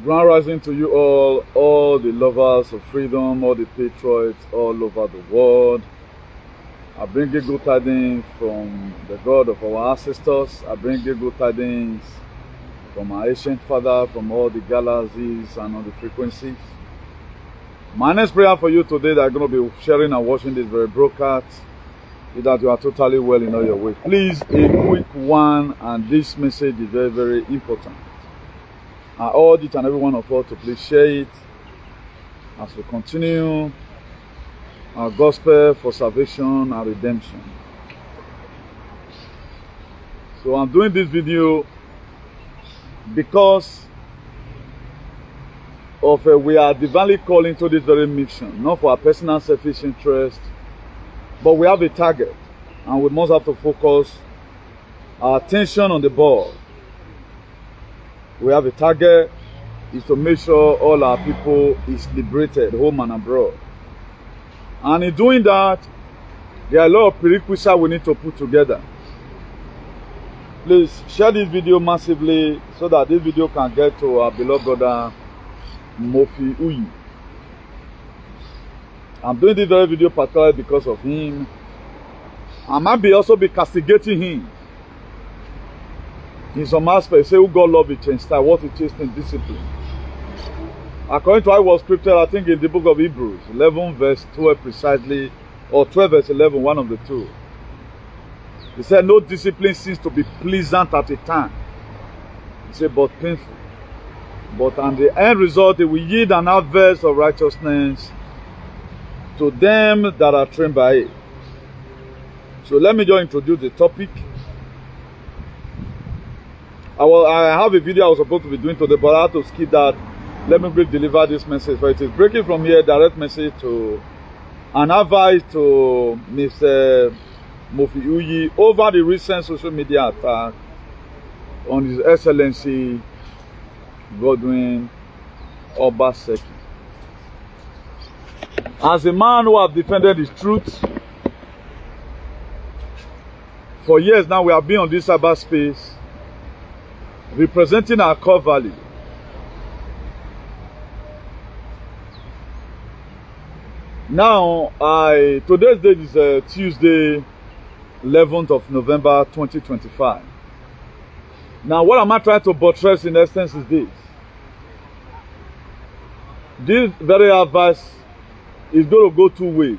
Grand rising to you all the lovers of freedom, all the patriots all over the world. I bring you good tidings from the God of our ancestors. I bring you good tidings from our ancient father, from all the galaxies and all the frequencies. My next prayer for you today that I'm going to be sharing and watching this very broadcast is that you are totally well in all your ways. Please, a quick one, and this message is very, very important. I urge each and every one of us to please share it as we continue our gospel for salvation and redemption. So I'm doing this video because of we are divinely called into this very mission, not for our personal selfish interest, but we have a target, and we must have to focus our attention on the ball. We have a target is to make sure all our people is liberated, home and abroad. And in doing that, there are a lot of prerequisites we need to put together. Please share this video massively so that this video can get to our beloved brother Mofi Uyi. I'm doing this very video particularly because of him. I might also be castigating him. In some aspects, say who God love it change style, what it changed in discipline. According to how it was scripted, I think in the book of Hebrews, 11 verse 12 precisely, or 12 verse 11, one of the two. He said, no discipline seems to be pleasant at a time. He said, but painful. But on the end result, it will yield an harvest of righteousness to them that are trained by it. So let me just introduce the topic. I have a video I was supposed to be doing today, but I had to skip that. Let me deliver this message. For it is breaking from here, direct message to an advice to Mr. Mofi Uyi over the recent social media attack on His Excellency Godwin Obaseki. As a man who has defended his truth, for years now we have been on this cyberspace representing our core value. Now, today's date is Tuesday, 11th of November, 2025. Now, what am I trying to buttress in essence is this. This very advice is going to go two ways.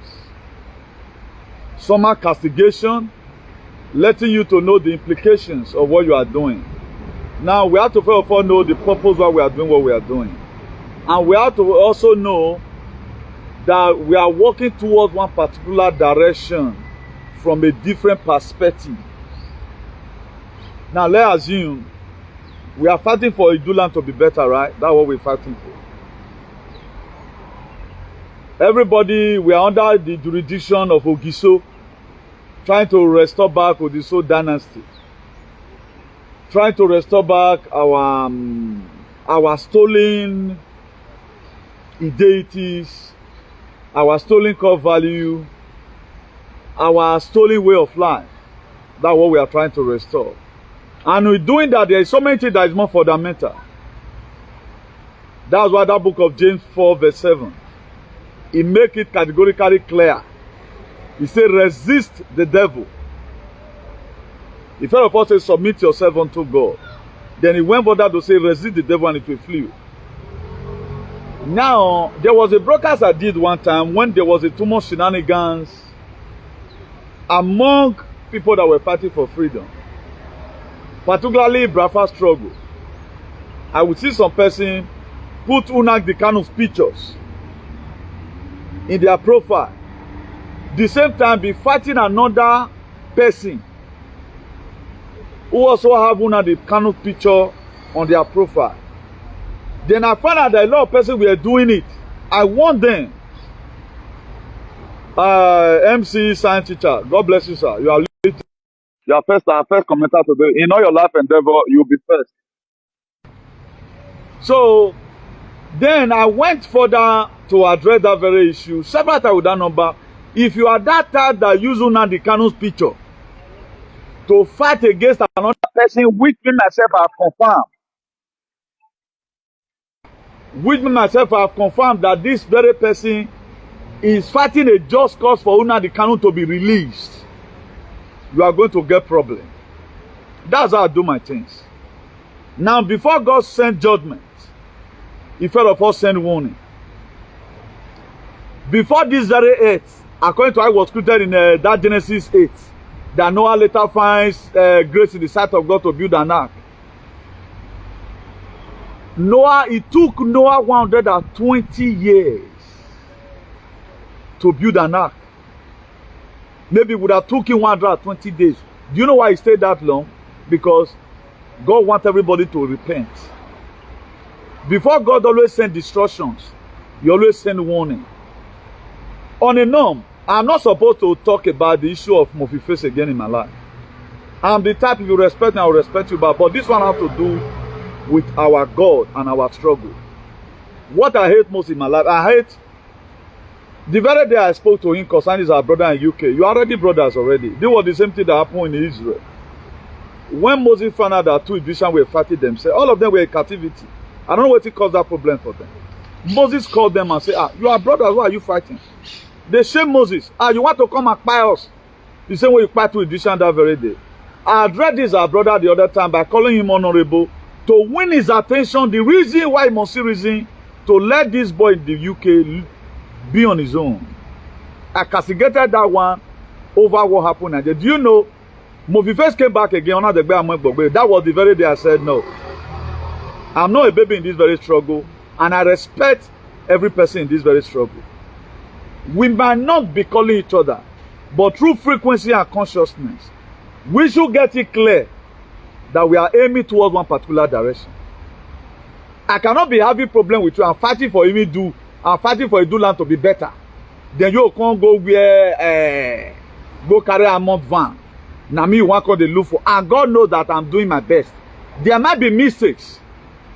Somehow castigation, letting you to know the implications of what you are doing. Now, we have to first of all know the purpose why we are doing what we are doing. And we have to also know that we are working towards one particular direction from a different perspective. Now, let's assume we are fighting for Iduland to be better, right? That's what we're fighting for. Everybody, we are under the jurisdiction of Ogiso, trying to restore back Ogiso dynasty. Trying to restore back our stolen deities, our stolen core value, our stolen way of life. That's what we are trying to restore. And with doing that, there is so many things that is more fundamental. That's why that book of James 4 verse 7, it makes it categorically clear. He said, resist the devil. If all of us say, submit yourself unto God, then he went further to say, resist the devil and it will flee. Now, there was a broadcast I did one time when there was a too much shenanigans among people that were fighting for freedom, particularly Biafra struggle. I would see some person put Unak the kind of pictures in their profile, the same time be fighting another person who also have one of the kind of picture on their profile. Then I found out that a lot of persons were doing it. I warned them. MC science teacher, God bless you, sir. You are late. You are our first commentator today. In all your life endeavor, you will be first. So then I went further to address that very issue. Several times with that number. If you are that type that use one of the Canon picture to fight against another person, which me myself have confirmed Which me myself I have confirmed that this very person is fighting a just cause for Nnamdi Kanu to be released. You are going to get problem. That's how I do my things. Now, before God sent judgment, He first of all sent warning. Before this very 8, according to how it was quoted in that Genesis 8, that Noah later finds grace in the sight of God to build an ark. It took Noah 120 years to build an ark. Maybe it would have took him 120 days. Do you know why he stayed that long? Because God wants everybody to repent. Before God always send instructions, He always send warning. On a norm, I'm not supposed to talk about the issue of Murphy face again in my life. I'm the type, if you respect me, I will respect you back. But this one has to do with our God and our struggle. What I hate most in my life, I hate the very day I spoke to him concerning our brother in UK. You are already brothers already. This was the same thing that happened in Israel. When Moses found out that two Egyptians were fighting themselves, all of them were in captivity. I don't know what caused that problem for them. Moses called them and said, you are brothers, why are you fighting? They shame Moses. You want to come and buy us? The same way you fight two Egyptians that very day. I addressed this our brother the other time by calling him honorable to win his attention. The reason why he must see reason to let this boy in the UK be on his own. I castigated that one over what happened. And do you know, Murphy first came back again. That was the very day I said no. I'm not a baby in this very struggle, and I respect every person in this very struggle. We might not be calling each other, but through frequency and consciousness, we should get it clear that we are aiming towards one particular direction. I cannot be having problem with you and fighting for you do. I'm fighting for a do land to be better. Then you can't go where go carry a month van. Now me want to look for, and God knows that I'm doing my best. There might be mistakes.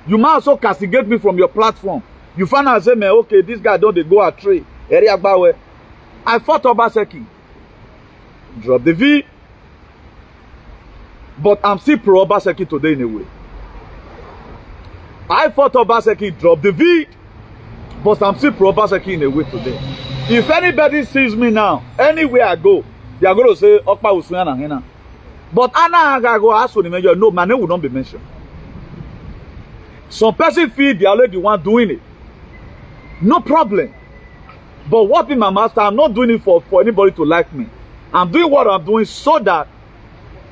You might also castigate me from your platform. You find out and say, man, okay, this guy don't they go a tree. I fought Obaseki. Drop the V. But I'm still pro Obaseki today in a way. I fought Obaseki, drop the V. But I'm still pro Obaseki in a way today. If anybody sees me now, anywhere I go, they are going to say, Okpa Usuyana Hena. But Anna go ask for the major. No, my name will not be mentioned. Some person feel they are already the one doing it. No problem. But what in my master, I'm not doing it for anybody to like me. I'm doing what I'm doing so that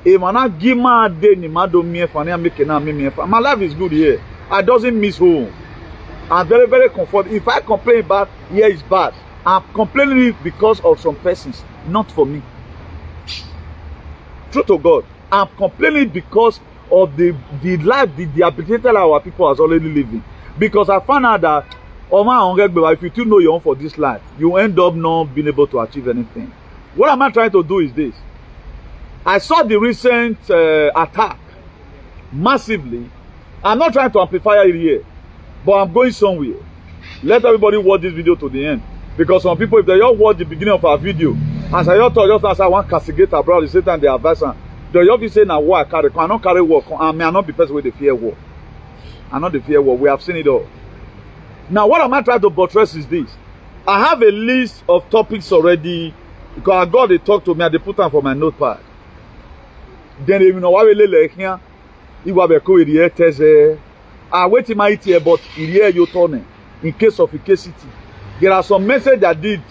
if I not give my day, my life is good here. I doesn't miss home. I'm very, very comfortable. If I complain bad, here is bad. I'm complaining because of some persons, not for me. True to God, I'm complaining because of the life, the ability our people are already living. Because I found out that if you still know your own for this life, you end up not being able to achieve anything. What am I trying to do is this. I saw the recent attack massively. I'm not trying to amplify it here, but I'm going somewhere. Let everybody watch this video to the end. Because some people, if they all watch the beginning of our video, as I just as I want to castigate our brother, Satan, the advisor, they all say now war I carry. I not carry war. I may not be person with the fear war. I'm not the fear war. We have seen it all. Now, what am I trying to buttress is this. I have a list of topics already because God they talk to me and they put them for my notepad. Then you know why we like here. He will be called here. I wait in my ear, but here you turn in case of city. There are some messages I did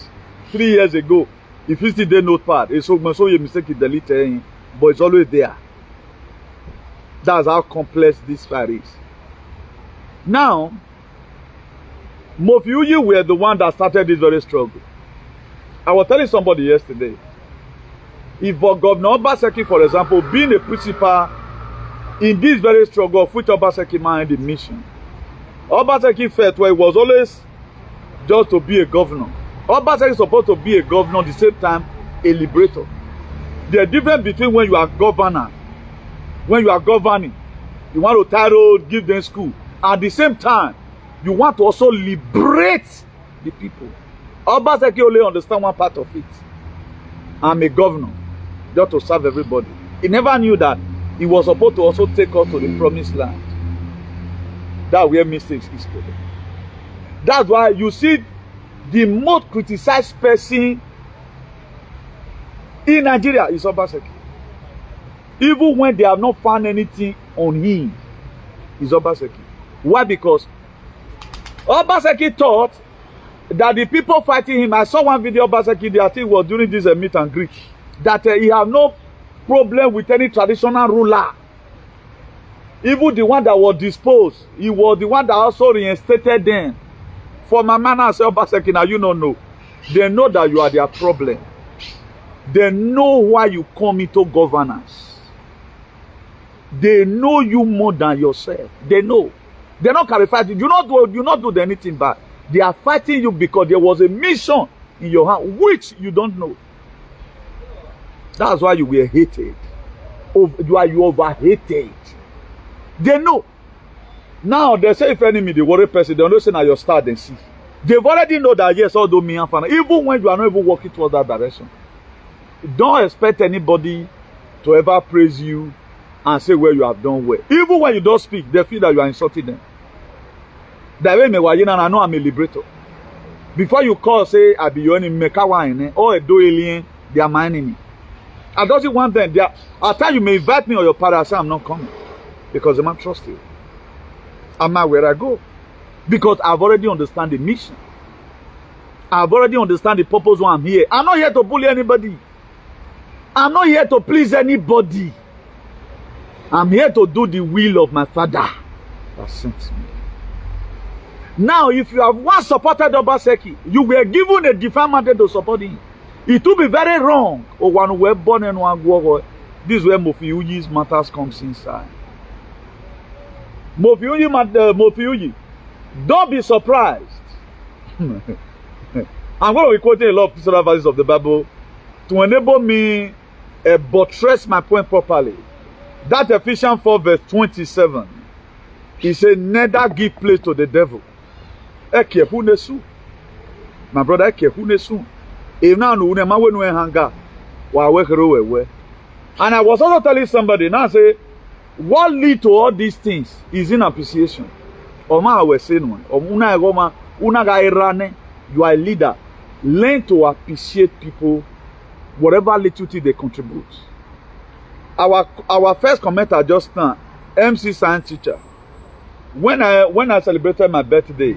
3 years ago. If you see the notepad, it's so you mistake it delete it, but it's always there. That's how complex this file is. Now, most of you were the one that started this very struggle. I was telling somebody yesterday, if Governor Obaseki, for example, being a principal in this very struggle of which Obaseki minded the mission, Obaseki felt where it was always just to be a governor. Obaseki is supposed to be a governor at the same time a liberator. The difference between when you are governor, when you are governing, you want to title, give them school. At the same time, you want to also liberate the people. Obaseki only understand one part of it. I'm a governor, just to serve everybody. He never knew that he was supposed to also take us to the promised land. That's where mistakes is today. That's why you see the most criticized person in Nigeria is Obaseki. Even when they have not found anything on him, is Obaseki. Why? Because Obaseki thought that the people fighting him, I saw one video Obaseki, I think was during this meet and greet, that he have no problem with any traditional ruler. Even the one that was disposed, he was the one that also reinstated them. For my man, I say, Obaseki, now you don't know. They know that you are their problem. They know why you come into governance. They know you more than yourself. They know. They're not qualified. You not do anything bad. They are fighting you because there was a mission in your hand which you don't know. That's why you were hated. You over-hated. They know. Now they say if enemy the worry person, they don't say now your star then see. They've already know that yes, although me and Fana, even when you are not even working towards that direction, don't expect anybody to ever praise you and say where you have done well. Even when you don't speak, they feel that you are insulting them. That way, I know I'm a liberator. Before you call, say I be your enemy, or a do alien, they are my enemy. I don't want them. At times you may invite me or your father, I say I'm not coming because they might trust you. I'm not where I go because I've already understand the mission. I've already understand the purpose why I'm here. I'm not here to bully anybody. I'm not here to please anybody. I'm here to do the will of my Father that sent me. Now, if you have once supported Obaseki, you were given a divine mandate to support him. It will be very wrong. Or one who born and one go. This is where Mofiuyi's matters comes inside. Mofiuyi, don't be surprised. I'm going to be quoting a lot of other verses of the Bible to enable me buttress my point properly. That Ephesians 4 verse 27, he said, neither give place to the devil. My brother, if now and I was also telling somebody, now say, what lead to all these things is in appreciation. You are a leader. Learn to appreciate people, whatever little thing they contribute. Our first commenter just now, MC science teacher. When I celebrated my birthday,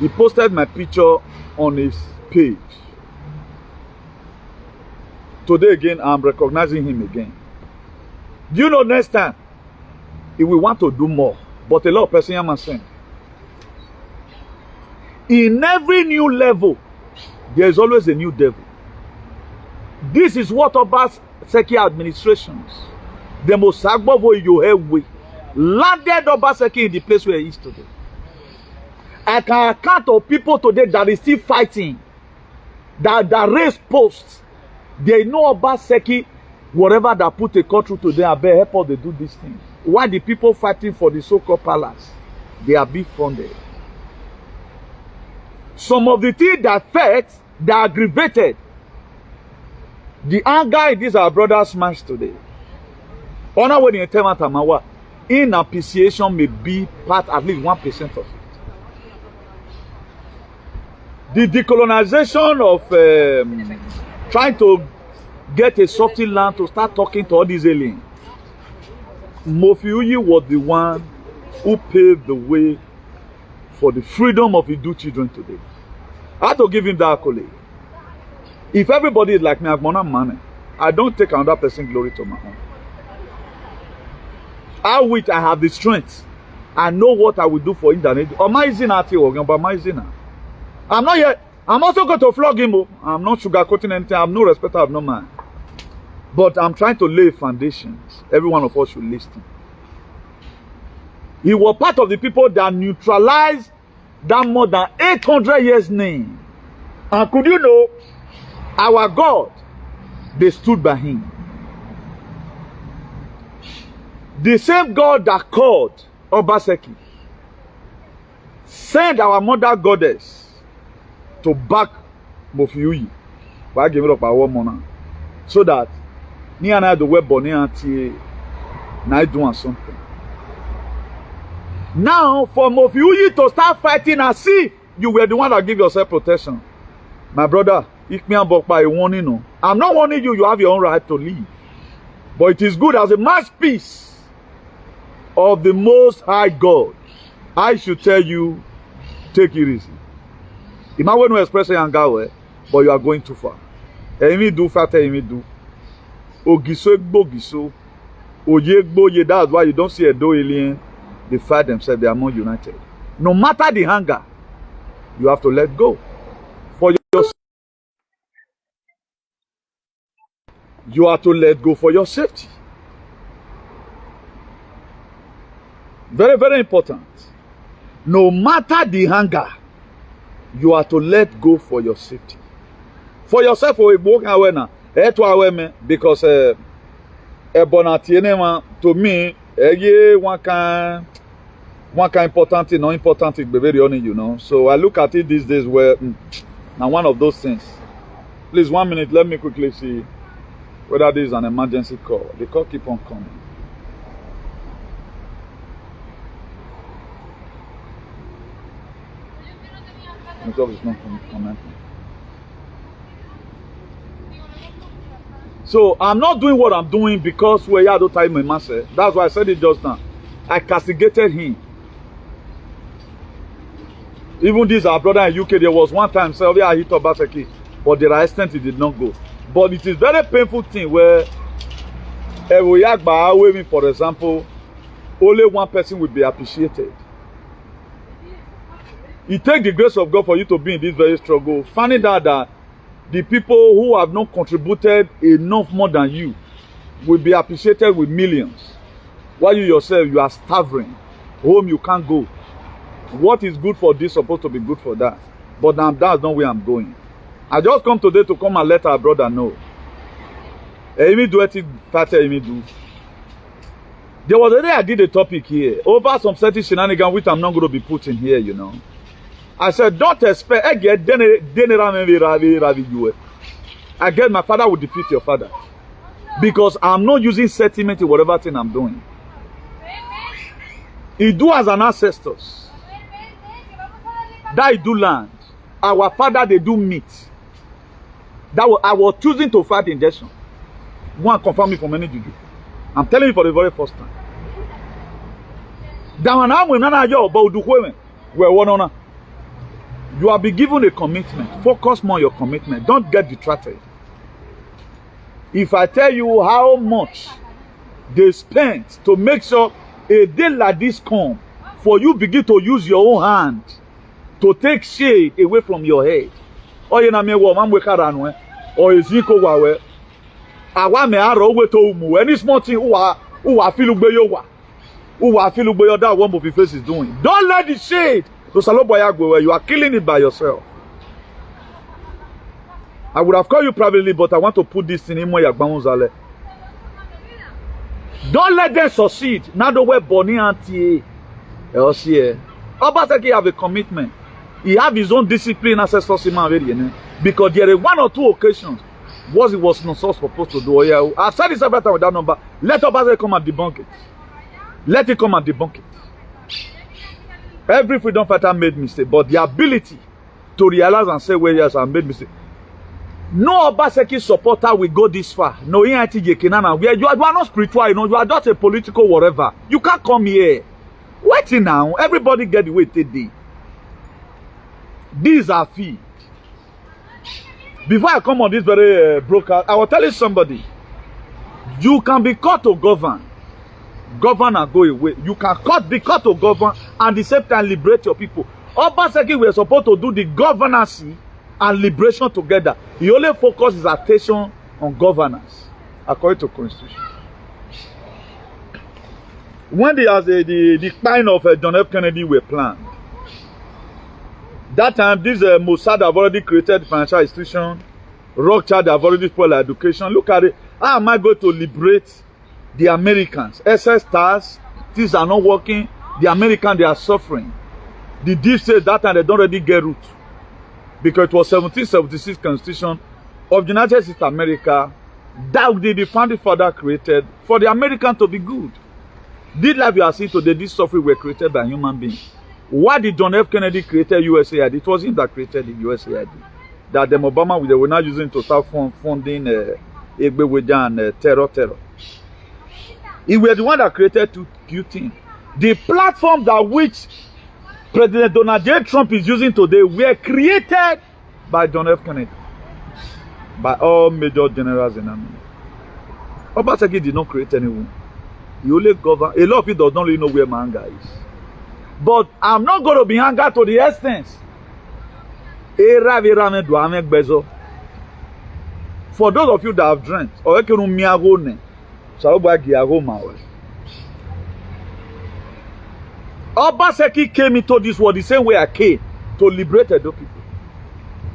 he posted my picture on his page. Today again, I'm recognizing him again. Do you know next time, if we want to do more, but a lot of person are saying, in every new level, there is always a new devil. This is what Obaseki administrations, the Messag way, landed Obaseki in the place where he is today. I can account of people today that is still fighting, that raise posts. They know Obaseki, whatever that put a country to them, I better help us to do these things. Why the people fighting for the so-called palace? They are being funded. Some of the things that fed, that aggravated, the anger in these our brothers' minds today. Honor when you tell me in appreciation may be part at least 1% of it. The decolonization of trying to get a softy land to start talking to all these aliens. Mofiuyi was the one who paved the way for the freedom of Idu children today. I had to give him that accolade. If everybody is like me, I don't take another person's glory to my own. I wish I have the strength. I know what I will do for him. I'm not yet. I'm also going to flog him. I'm not sugarcoating anything. I have no respect. I have no mind. But I'm trying to lay foundations. Every one of us should listen. He was part of the people that neutralized that more than 800 years name. And could you know, our God, they stood by him. The same God that called Obaseki sent our mother goddess to back Mofiuyi. Why give it up our woman? So that me and I the web bonnie auntie now doing something. Now, for most of you to start fighting as if you were the one that give yourself protection. My brother, I'm not warning you, you have your own right to leave. But it is good as a mouthpiece of the Most High God. I should tell you, take it easy. Imagine when you express anger, but you are going too far. Emi do fata, emi do. Ogiso egbo giso. Oye egbo ye. That's why you don't see a do alien. They fight themselves. They are more united. No matter the hunger, you have to let go. For your, you have to let go for your safety. Very, very important. No matter the hunger, you have to let go for your safety. For yourself, because to me, one kind important thing, not important thing, be very honest, you know. So I look at it these days where now one of those things. Please, 1 minute, let me quickly see whether this is an emergency call. The call keep on coming. It's not coming. So I'm not doing what I'm doing because we had no time in master. That's why I said it just now. I castigated him. Even this our brother in UK, there was one time say, I hit Obaseki, but the extent he did not go. But it is very painful thing where for example, only one person will be appreciated. It takes the grace of God for you to be in this very struggle, finding out that the people who have not contributed enough more than you will be appreciated with millions. While you yourself, you are starving. Home you can't go. What is good for this supposed to be good for that. But now that's not where I'm going. I just come today to come and let our brother know. There was a day I did a topic here over some certain shenanigans which I'm not going to be putting here, you know. I said, don't expect, I get my father will defeat your father. Because I'm not using sentiment in whatever thing I'm doing. He do as an ancestors. That he do land. Our father, they do meat. That was, I was choosing to fight injection. One confirm me from any juju. I'm telling you for the very first time. You have been given a commitment. Focus more on your commitment. Don't get distracted. If I tell you how much they spent to make sure a day like this come, for you begin to use your own hand to take shade away from your head. Or you know me, or is he go away? Awa me aro we to umu. Any small thing who are feel ubeyowa. Who are feel ubeyo that one of your face is doing. Don't let the shade. You are killing it by yourself. I would have called you privately, but I want to put this in Imo Yagbamuzale. Don't let them succeed. Now the way Bonnie Auntie Obaseki have a commitment. He have his own discipline ancestors because there are one or two occasions what he was not supposed to do. I've said this every time with that number. Let Obaseki come and debunk it. Let it come and debunk it. Every freedom fighter made mistake, but the ability to realize and say, well, yes, I made mistake. No Obaseki supporter will go this far. No, you are not spiritual, you know, you are just a political whatever. You can't come here. Wait now. Everybody get the way they did. These are feet. Before I come on this very broadcast, I was telling somebody, you can be called to govern. Govern and go away. You can be caught to govern and at the same time liberate your people. Obaseki were supposed to do the governance and liberation together. He only focused his attention on governance according to constitution. When the decline of John F. Kennedy were planned, that time this Messag have already created financial institution. Rothschild have already spoiled education. Look at it. How am I going to liberate the Americans? SS stars, things are not working. The Americans, they are suffering. The deep state that time they don't already get root. Because it was 1776 Constitution of the United States of America that the founding father created for the Americans to be good. This life you are seeing today, this software were created by human beings. Why did John F. Kennedy created USAID? It was him that created the USAID. That the Obama they were not using to start funding and terror. He was the one that created two things. The platform that which President Donald J. Trump is using today were created by John F. Kennedy. By all major generals in America. Obaseki did not create anyone. He only govern. A lot of people does not really know where my anger is. But I'm not going to be anger to the extent. For those of you that have dreamt, Obaseki came into this world the same way I came to liberate the people.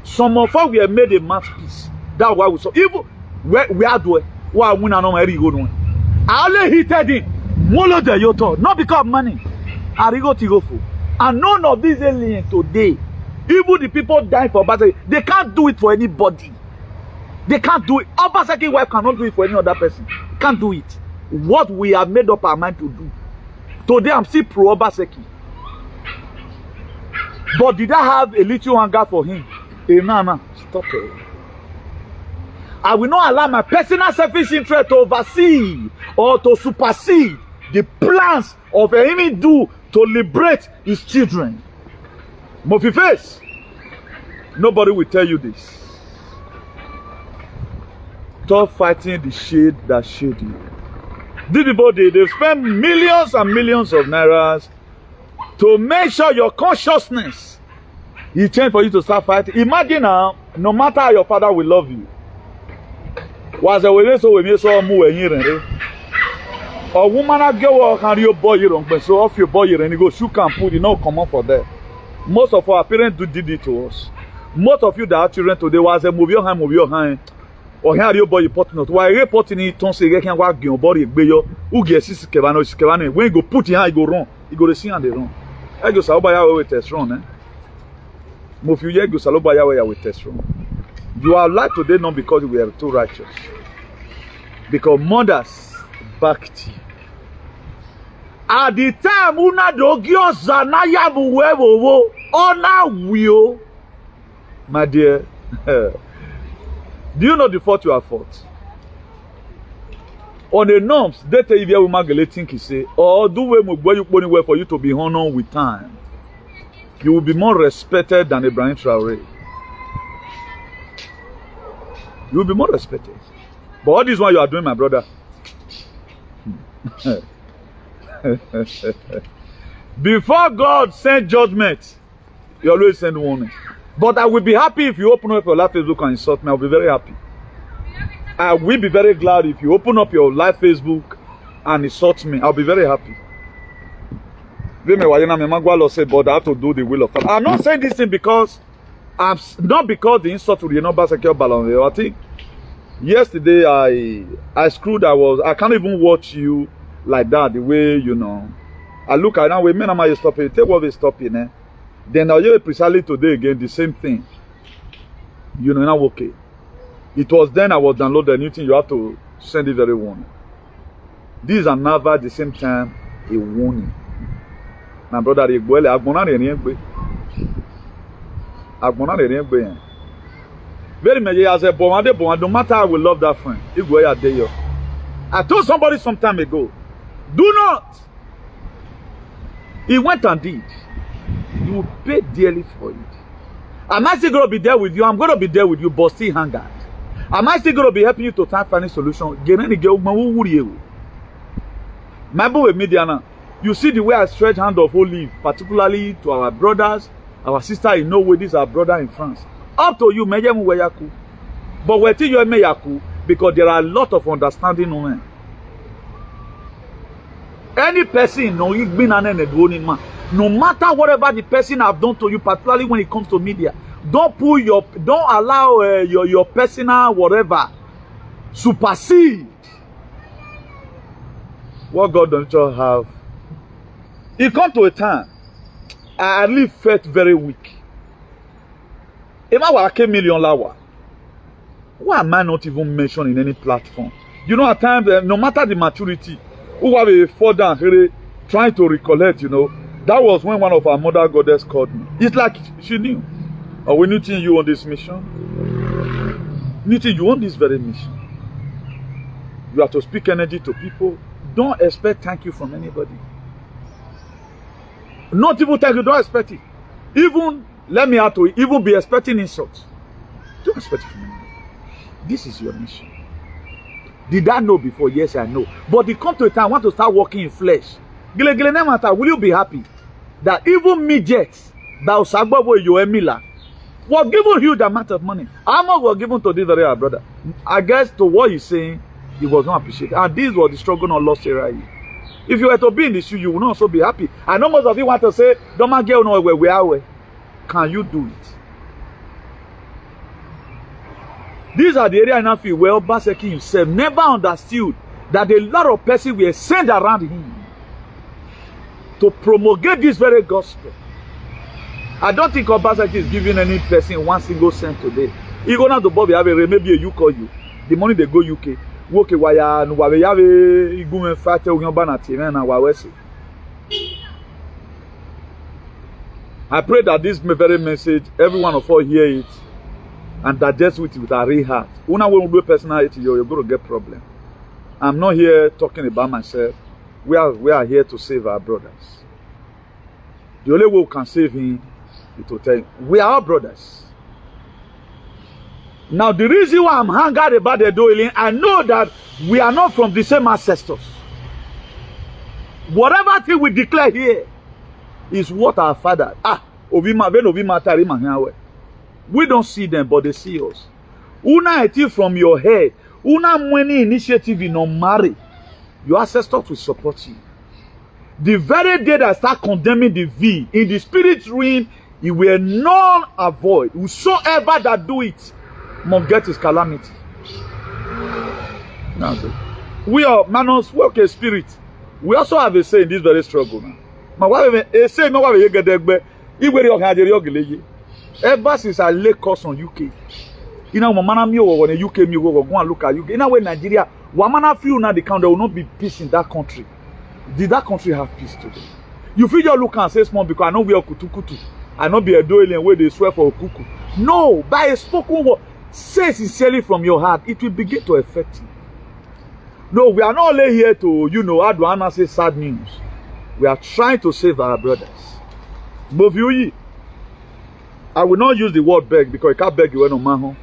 Some of us we have made a masterpiece. That's why we saw. Even we are doing. Why we not know I only hated him. Not because of money. And none of these aliens today, even the people dying for Obaseki, they can't do it for anybody. They can't do it. Obaseki's wife cannot do it for any other person. Can't do it. What we have made up our mind to do. Today I'm still pro Obaseki. But did I have a little anger for him? No, stop it. I will not allow my personal selfish interest to oversee or to supersede the plans of any do to liberate his children. Mofi face. Nobody will tell you this. Stop fighting the shade that shade you. These people, they spend millions and millions of nairas to make sure your consciousness is changed for you to start fighting. Imagine now, no matter how your father will love you. Was a way so we may so move here. A woman a girl can you boy you don't so off your boy and you go shoot and put you know come on for that. Most of our parents did it to us. Most of you that are children today was a move your hand. Or here you boy you put not. Why reporting it don't say can work your body beyo. Who gets this kevano. When you go put your hand, you go wrong. You go to see and they wrong. I go salobaya with test wrong, eh? Most of you go salobaya with test wrong. You are alive today not because we are too righteous. Because mothers backed you. At the time, una dogio zanaya buwewo ona will. My dear, do you know the fault you have fought? On the norms, they tell you woman think you say, or do we move where you put anywhere for you to be honored with time. You will be more respected than Ibrahim Traore. You will be more respected. But all this one you are doing, my brother. Before God send judgment, He always send warning. But I will be happy if you open up your live Facebook and insult me. I will be very happy. I will be very glad if you open up your live Facebook and insult me. I'll be very happy. But I have to do the will of God. I'm not saying this thing because not because the insult will not secure balance. I think yesterday I screwed. I can't even watch you like that. The way you know. I look at now. Men am I stop it? Take what they stop in. Then I'll do precisely today again the same thing. You know now okay. It was then I was downloading a new thing. You have to send it very warning. These are never at the same time a warning. My brother, very many as a boy, no matter how we love that friend. I told somebody some time ago, do not. He went and did. You will pay dearly for it. Am I still going to be there with you? I'm going to be there with you, but still hang out. Am I still going to be helping you to find a solution? You see the way I stretch hand of olive, particularly to our brothers, our sister in Norway, this is our brother in France. Up to you, but we're still your because there are a lot of understanding women. Any person, no matter whatever the person have done to you, particularly when it comes to media, don't allow your personal whatever supersede what God don't you have. It come to a time I really felt very weak. Am I $1 million lawa? Why am I not even mentioned in any platform? You know, at times, no matter the maturity, who have a fall down, trying to recollect, you know. That was when one of our mother goddess called me. It's like she knew. Or we knew you on this mission. You on this very mission. You have to speak energy to people. Don't expect thank you from anybody. Not even thank you, don't expect it. Even, let me add to it, even be expecting insults. Don't expect it from anybody. This is your mission. Did I know before? Yes, I know. But it comes to a time I want to start walking in flesh. Will you be happy that even midgets that Osagbo your Emila were given huge amount of money? How much were given to this very brother? I guess to what he's saying, he was not appreciated. And this was the struggle on lost area. If you were to be in the shoe, you will not also be happy. I know most of you want to say, don't get no where we are. Can you do it? These are the areas I feel where Obaseki himself never understood that a lot of persons were sent around him to promulgate this very gospel. I don't think Obaseki is giving any person 1 single cent today. He go now to Bobby have maybe a UK you. The money they go UK. Work wire no we have a go fight na I pray that this very message, every one of us hear it and digest it with a real heart. When we do personality, you're going to get problem. I'm not here talking about myself. We are here to save our brothers. The only way we can save him is to tell him, we are our brothers. Now, the reason why I'm hungry about the doing, I know that we are not from the same ancestors. Whatever thing we declare here is what our father. We don't see them, but they see us. Una eti from your head. Una many initiative in on marry. Your ancestors will support you. The very day that I start condemning the V in the spirit realm, it will not avoid. Whosoever that do it must get his calamity. We are manos work a spirit. We also have a say in this very struggle now. Say no way get there. Ever since I lay course on UK, you know, Mamana me over the UK me go and look at UK. In a way, Nigeria, Wamana feel now the country there will not be peace in that country. Did that country have peace today? You feel your look and say small because I know we are kutu. I know be a doing where they swear for a cuckoo. No, by a spoken word, say sincerely from your heart, it will begin to affect you. No, we are not only here to, you know, how do I say sad news. We are trying to save our brothers. Boviuyi, I will not use the word beg because I can't beg you no man.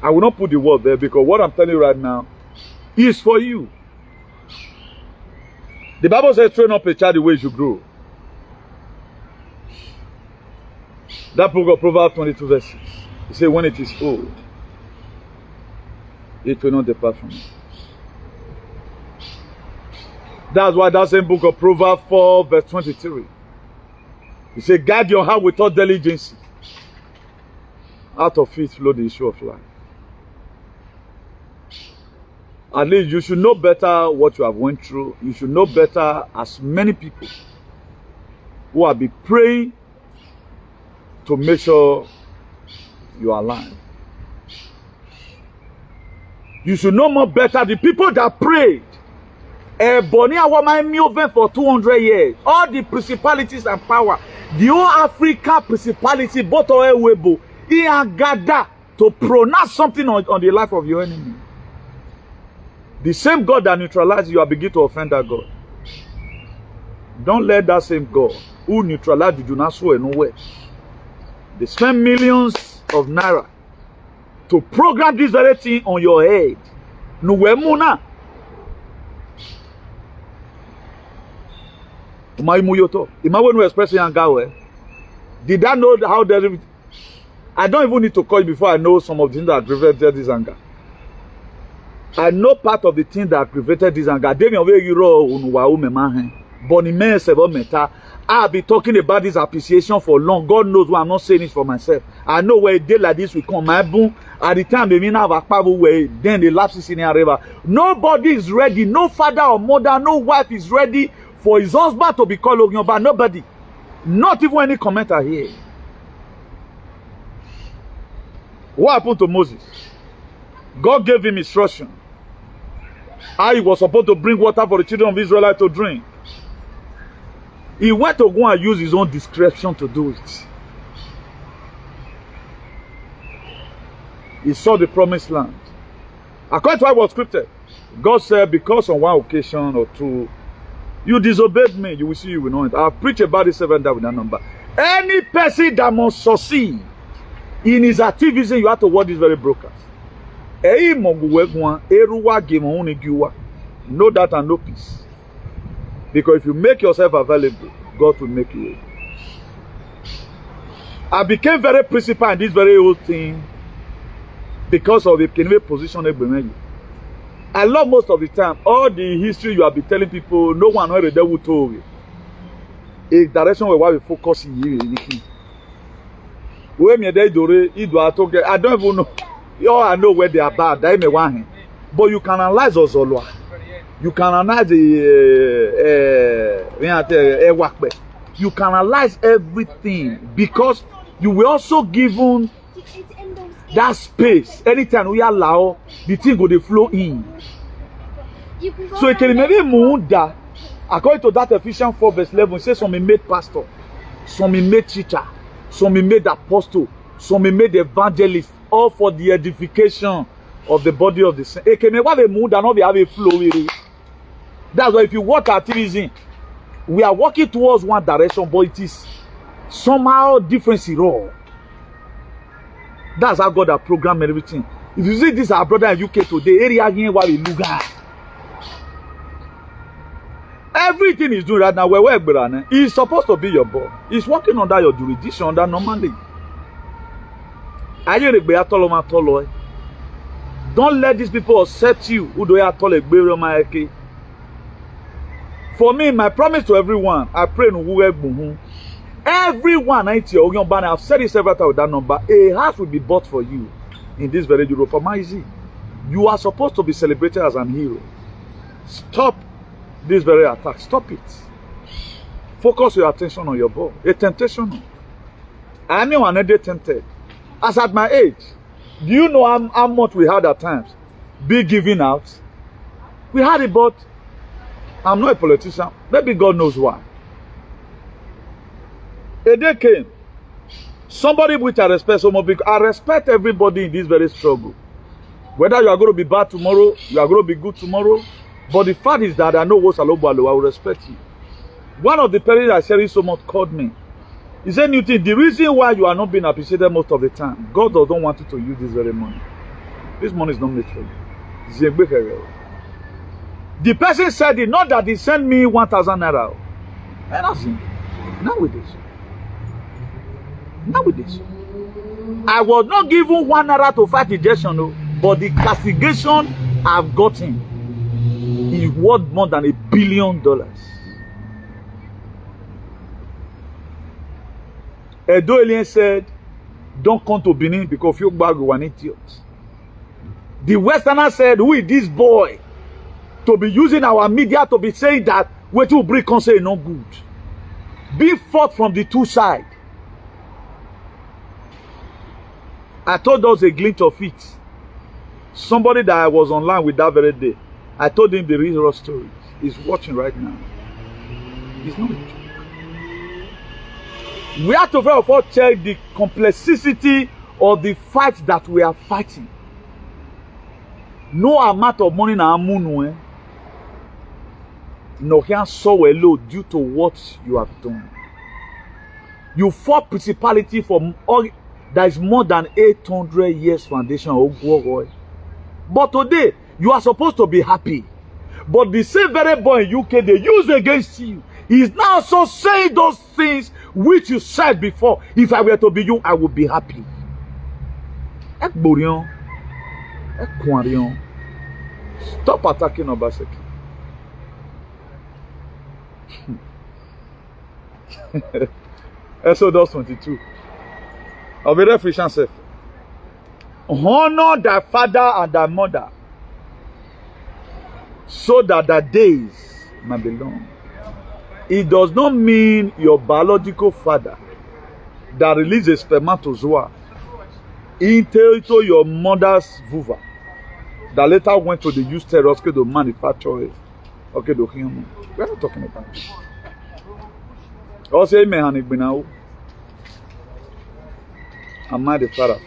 I will not put the word there because what I'm telling you right now is for you. The Bible says, train up a child the way you grow. That book of Proverbs 22 verses. It says, when it is old, it will not depart from it. That's why that same book of Proverbs 4 verse 23. It says, guard your heart with all diligence. Out of it flow the issue of life. At least you should know better what you have went through. You should know better as many people who have been praying to make sure you are alive. You should know more better the people that prayed. Bonia Wama for 200 years. All the principalities and power. The whole African principality, both of Webo, he gathered to pronounce something on the life of your enemy. The same God that neutralizes you, are begin to offend that God. Don't let that same God who neutralized you do not swear nowhere. They spend millions of naira to program this very thing on your head. No way muna. Did I know how they? I don't even need to call you before I know some of the things that aggravated this anger. I know part of the thing that aggravated this anger. I'll be talking about this appreciation for long. God knows why I'm not saying it for myself. I know where a day like this will come. My boom, at the time, then the lapses in the river. Nobody is ready. No father or mother, no wife is ready for his husband to be called Ogyoba. Nobody. Not even any commenter here. What happened to Moses? God gave him instruction. How he was supposed to bring water for the children of Israel to drink. He went to go and use his own discretion to do it. He saw the promised land. According to what was scripted, God said, because on one occasion or two, you disobeyed me, you will see you will know it. I've preached about this 7 times with that number. Any person that must succeed in his activism, you have to watch this very broadcast. Know that and know peace. Because if you make yourself available, God will make you able. I became very principal in this very old thing because of the position. I love most of the time all the history you have been telling people. No one heard the devil told you. A direction where we focus in here. I don't even know. I know where they are bad. But you can analyze us all. You can analyze you can analyze everything because you will also given that space. Anytime we allow the thing go to flow in. So it can maybe move that according to that Ephesians 4 verse 11, it says some made pastor, some made teacher, some made apostle, some made evangelist, all for the edification of the body of the saints. It can maybe move that not be have a flow with it. That's why if you work activism, we are working towards one direction, but it is somehow different in all. That's how God has programmed everything. If you see this, our brother in UK today, area here where we look at. Everything he's doing right now, he's supposed to be your boss. He's working under your jurisdiction, under normally. Don't let these people upset you. For me, my promise to everyone, I pray in everyone, I've said it several times with that number, a house will be bought for you in this very Europe. You are supposed to be celebrated as an hero. Stop this very attack. Stop it. Focus your attention on your ball. A temptation. I know another tempted. As at my age, do you know how much we had at times? Be giving out. We had it, but I'm not a politician. Maybe God knows why. A day came. Somebody which I respect so much, because I respect everybody in this very struggle. Whether you are going to be bad tomorrow, you are going to be good tomorrow. But the fact is that I know what's Alobalo, I will respect you. One of the parents I cherish so much called me. He said, Newton, the reason why you are not being appreciated most of the time, God doesn't want you to use this very money. This money is not made for you. The person said it, not that he sent me 1,000 naira. And I said, nowadays, I was not given 1 naira to fight rejection, no, but the castigation I've gotten is worth more than $1 billion. Edo Alien said, don't come to Benin because you bag you an idiot. The Westerner said, who is this boy to be using our media to be saying that what you bring concern is not good? Be fought from the two sides. I told us a glimpse of it. Somebody that I was online with that very day, I told him the real story. He's watching right now. It's not true. We have to first of all check the complexity of the fight that we are fighting. No amount of money na amunu no can so low due to what you have done. You fought principality from all that is more than 800 years foundation of war. But today you are supposed to be happy. But the same very boy in UK they use against you. He is now so saying those things which you said before. If I were to be you, I would be happy. Stop attacking Obaseki. Exodus 22. I'll be refreshing self. Honor thy father and thy mother, so that thy days may be long. It does not mean your biological father that releases spermatozoa into your mother's vulva. that later went to the used terrors to manufacture it. Okay, the human. We're not talking about it. Also, am I the father?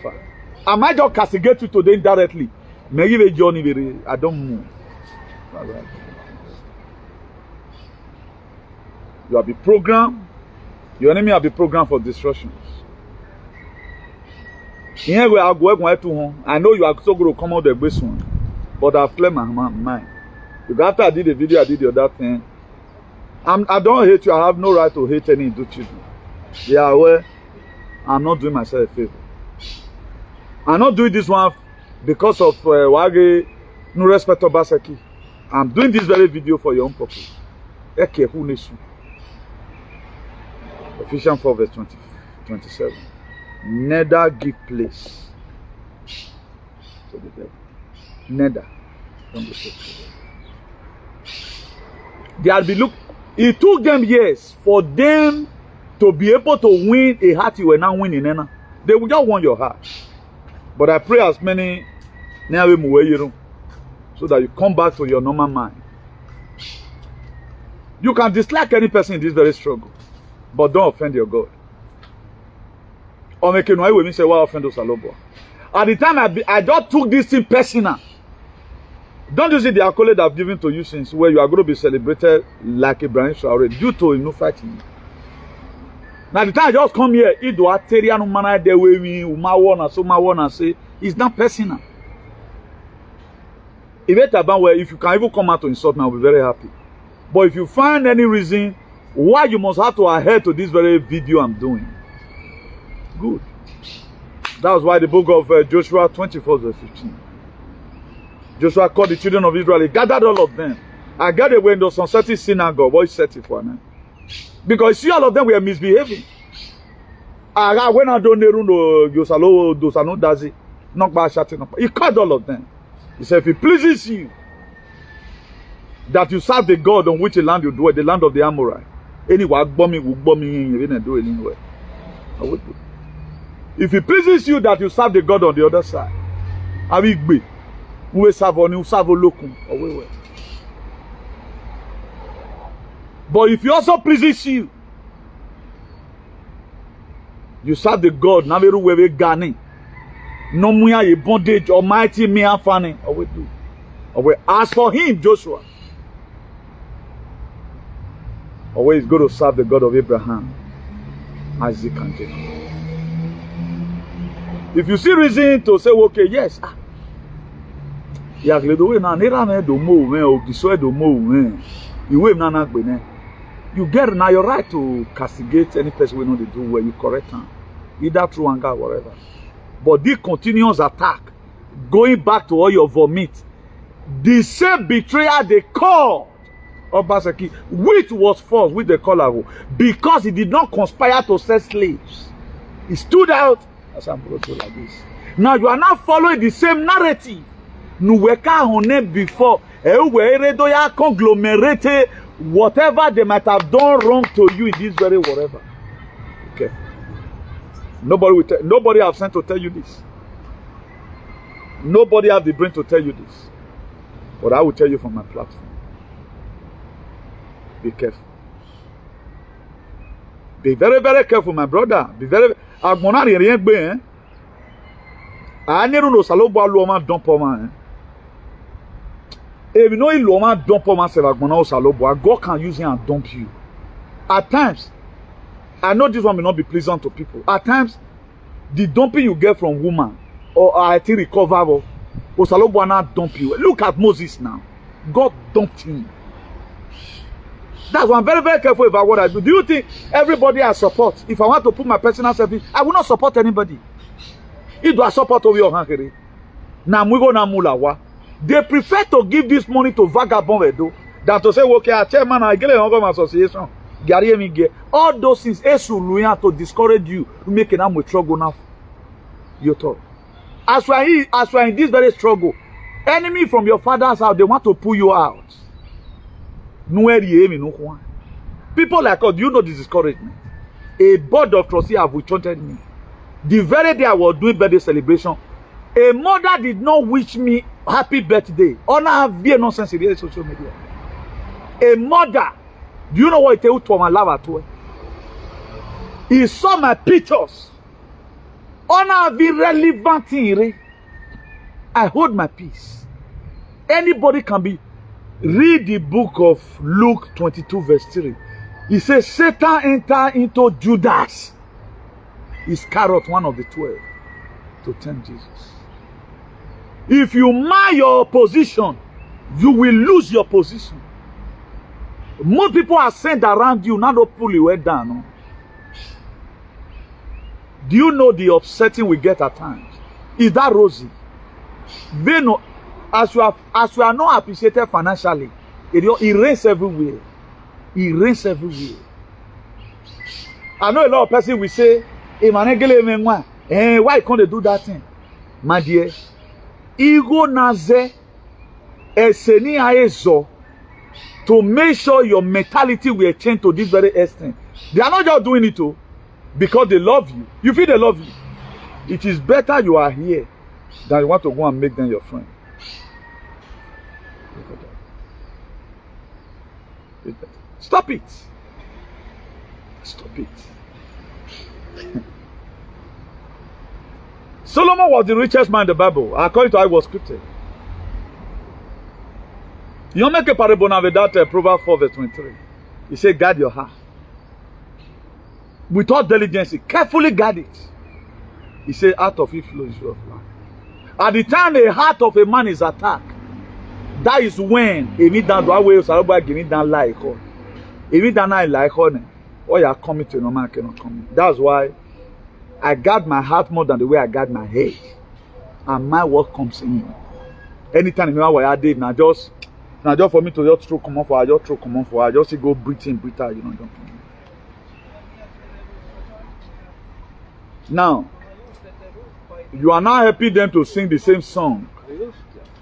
Am I just castigate you today indirectly? Maybe the journey, I don't move. You have been programmed. Your enemy have been programmed for destructions. Here we are going to home. I know you are so going to come out the best one, but I've cleared my mind. Because after I did the video, I did the other thing. I don't hate you. I have no right to hate any Hindu children. They are aware. I'm not doing myself a favor. I'm not doing this one because of Wage, no respect to Obaseki. I'm doing this very video for your own purpose. Ephesians 4 verse 27. Neither give place to the devil. Neither. Don't be so. They had been it took them years for them to be able to win a heart you were now winning. They will just want your heart. But I pray as many so that you come back to your normal mind. You can dislike any person in this very struggle, but don't offend your God. Or make no way say why offend us alobo. At the time I just took this thing personal. Don't you see the accolade I've given to you since where you are going to be celebrated like a branch already due to no fighting. Now the time I just come here, it do ateria no manner the way we wanna say it's not personal. If you can even come out to insult me, I'll be very happy. But if you find any reason why you must have to adhere to this very video I'm doing, good. That's why the book of Joshua 24 verse 15. Joshua called the children of Israel, he gathered all of them. I gathered when those on certain synagogue, boys set it for them. Because see, all of them were misbehaving. When I don't know, Yosalo does it. Not by shouting. He called all of them. He said, if it pleases you that you serve the God on which land you dwell, the land of the Amorite, anyway, you didn't do it anyway. If it pleases you that you serve the God on the other side, I will be. We serve on you, serve lokum. But if it also pleases you, you serve the God. Naveru wewe gani. No muya ye bondage almighty me afani. As for him, Joshua, always go to serve the God of Abraham, Isaac, and Jacob. If you see reason to say, okay, yes. You get now your right to castigate any person we know they do where you correct them, either through anger or whatever. But this continuous attack, going back to all your vomit, the same betrayer they called Obaseki, which was false, which they call because he did not conspire to set slaves. He stood out as I'm like this. Now you are not following the same narrative. Before conglomerated whatever they might have done wrong to you in this very whatever. Okay. Nobody have sent to tell you this. Nobody have the brain to tell you this. But I will tell you from my platform. Be careful. Be very, very careful, my brother. Be very. I never know Salobo Loma Dompo. If you know Loma Dompo myself, God can use him and dump you. At times, I know this one may not be pleasant to people. At times, the dumping you get from woman, or I think recover, or Salobo not dump you. Look at Moses now. God dumped him. That's why I'm very, very careful about what I do. Do you think everybody I support? If I want to put my personal selfish, I will not support anybody. If I support over your hand, they prefer to give this money to vagabond than to say, okay, chairman, I get a Hong Kong association. All those things to discourage you, making them with struggle now. You talk. As we are in this very struggle, enemy from your father's house, they want to pull you out. People like us, you know this discouragement. A board of trustees have rejected me. The very day I was doing birthday celebration, a mother did not wish me happy birthday. Honor have nonsense in the social media. A mother, do you know what it is to my love at all? He saw my pictures. Honor be relevant in. I hold my peace. Anybody can be. Read the book of Luke 22 verse 3. He says Satan entered into Judas Iscariot, one of the 12, to tempt Jesus. If you mind your position, you will lose your position. More people are sent around you, now don't pull your head down. No? Do you know the upsetting we get at times? Is that rosy? They know, as you are not appreciated financially, it rains everywhere. It rains everywhere. I know a lot of people will say, hey, why can't they do that thing? My dear, ego naze eseni aezo to make sure your mentality will change to this very extent. They are not just doing it too because they love you. You feel they love you. It is better you are here than you want to go and make them your friend. Stop it. Stop it. Solomon was the richest man in the Bible, according to how it was scripted. You make a parable now with that Proverbs 4 verse 23. He said, guard your heart. With all diligence, carefully guard it. He said, out of it flows of life. At the time the heart of a man is attacked, that is when he down the way of giving down like or if down like on or you are coming to no man cannot come. That's why I guard my heart more than the way I guard my head. And my work comes in. Anytime you know where I did, now just for me to just throw come on for I just throw come on for I just go breathe in, breathe out, you know. Don't. Now, you are now helping them to sing the same song.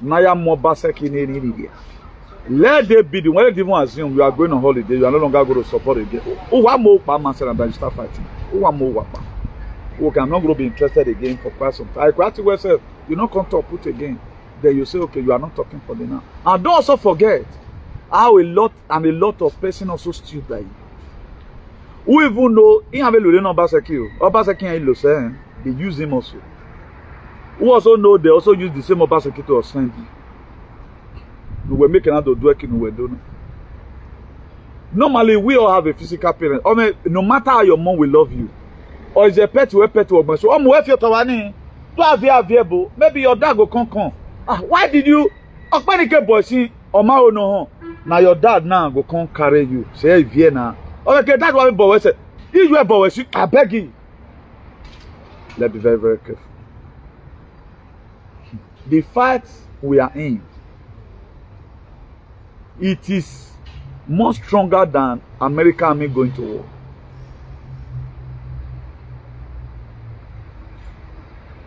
Naya Mobaseki in India. Let them be the when they even assume you are going on holiday, you are no longer going to support again. Oh, one more man and then you start fighting. Oh, one more. Okay, I'm not going to be interested again for quite some time. I ask yourself, you don't come to put again. Then you say, okay, you are not talking for the now. And don't also forget how a lot of person also stood by you. Who even know in have a Obaseki, they use him also. Who also know they also use the same Obaseki to offend you. We were making out of working we were doing. Normally, we all have a physical parent. I mean, no matter how your mom will love you, or is a pet to so maybe your dad will come. Why did you? Now your dad now go come carry you. Say Vienna. Okay, that's what boy said. If you are boy, I beg you. Let's be very, very careful. The fight we are in, it is more stronger than American army going to war.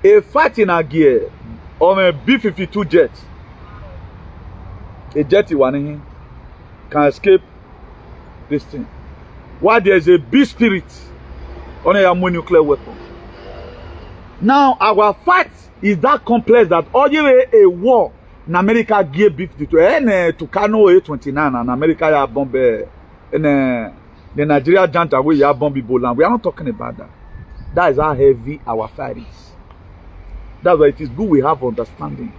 A fight in a gear on a B-52 jet, a jet can escape this thing. While there is a big spirit on a nuclear weapon. Now our fight is that complex that all a war in America gave B-52 and to Kano A29 and America ya bomb and the Nigeria giant away ya bomb Ebola. We are not talking about that. That is how heavy our fight is. That's why it is good we have understanding.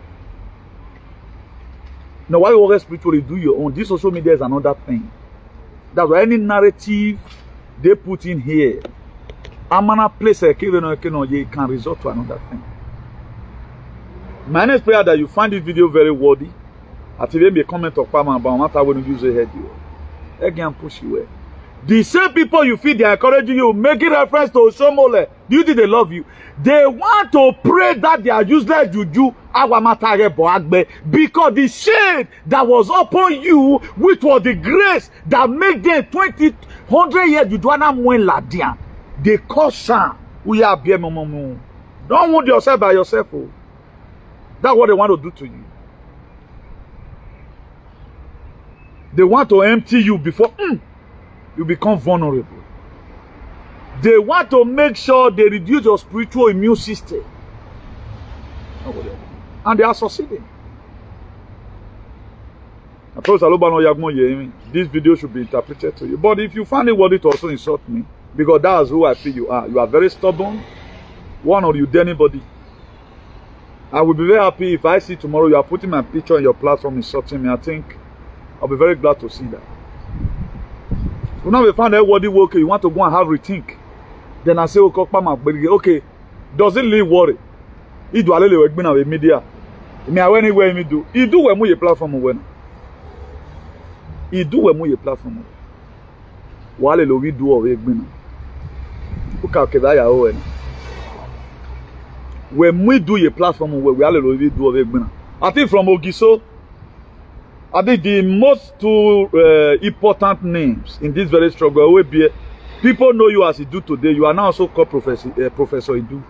Now, why you always spiritually do your own? This social media is another thing. That's why any narrative they put in here, I'm gonna place a you can resort to another thing. My next prayer that you find this video very worthy. At the end, a comment of Pama about matter when you use a head you. Again, push you away. The same people you feel they are encouraging you, making reference to Shomole. Do you think they love you? They want to pray that they are useless juju because the shade that was upon you, which was the grace that made them 100 years juju, they caution. We are bien. Don't wound yourself by yourself. Oh. That's what they want to do to you. They want to empty you before you become vulnerable. They want to make sure they reduce your spiritual immune system. And they are succeeding. I told Salobano Yagmo Yemi, this video should be interpreted to you. But if you find it worthy to also insult me, because that's who I feel you are. You are very stubborn. One or you dare anybody. I will be very happy if I see tomorrow you are putting my picture on your platform insulting me. I think I'll be very glad to see that. So now we find out what you want to go and have rethink. Then I say, okay, does it really worry? He do a little work with media. Me I anywhere me do. He do when we platform when. He do when we platform. Wale lo we do over gbina. Uka keda ya o en. When we do a platform where we are lo we do over gbina. I think from Ogiso, I think the most two important names in this very struggle will be people know you as you do today. You are now also called Professor Idu.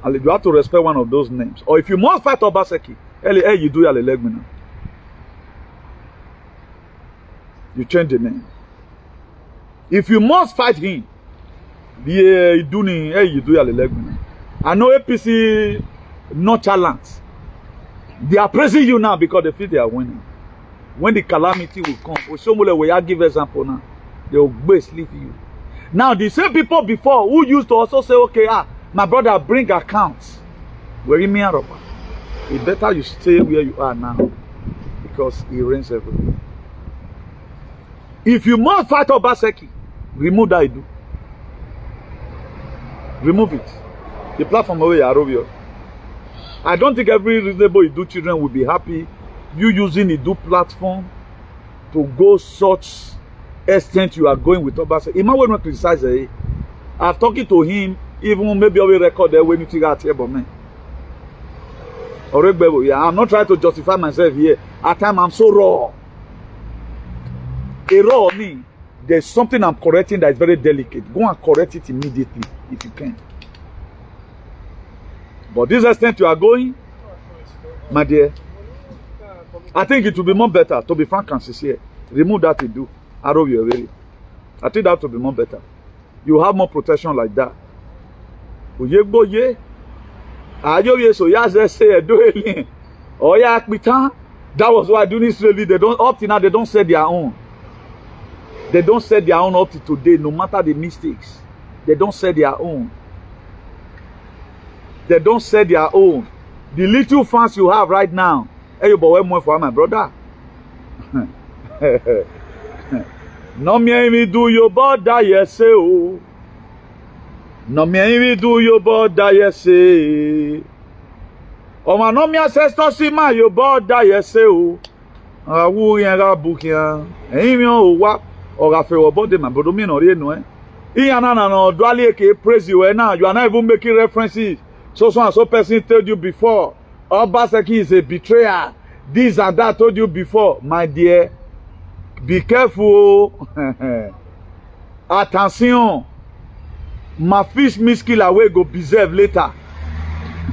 And you have to respect one of those names. Or if you must fight Obaseki, you do your leg. You change the name. If you must fight him, you do your leg. I know APC nonchalant. They are praising you now because they feel they are winning. When the calamity will come, Osomole will give example now. They will basically leave you. Now the same people before who used to also say, okay, my brother, bring accounts. Where you mean, it's better you stay where you are now because he reigns everywhere. If you must fight Obaseki, remove that Idu. Remove it. The platform away Arobio. I don't think every reasonable Idu children will be happy you using Idu platform to go such extent you are going with Obaseki. Imagine when we criticize it. I've talking to him. Even maybe I will record there when you think out here, but man. I'm not trying to justify myself here. At times I'm so raw. A raw me, there's something I'm correcting that is very delicate. Go and correct it immediately if you can. But this extent you are going, my dear, I think it will be more better, to be frank and sincere. Remove that you do. I think that will be more better. You have more protection like that. That was why doing Israeli, they don't up to now, they don't set their own. They don't set their own up to today, no matter the mistakes. They don't set their own. They don't set their own. The little fans you have right now, hey, but wait more for my brother. No me do your border, yes, oh. No me do your border, yes, oh, my no me ancestor see my your border, yes, oh. I will in a book here. Ain't me what or I feel about them, but me no, you know, no, Dwali praise you now. You are not even making references. So and so person told you before. Obaseki is a betrayer. This and that told you before. My dear, be careful. Attention. My fish miskill away go preserve later.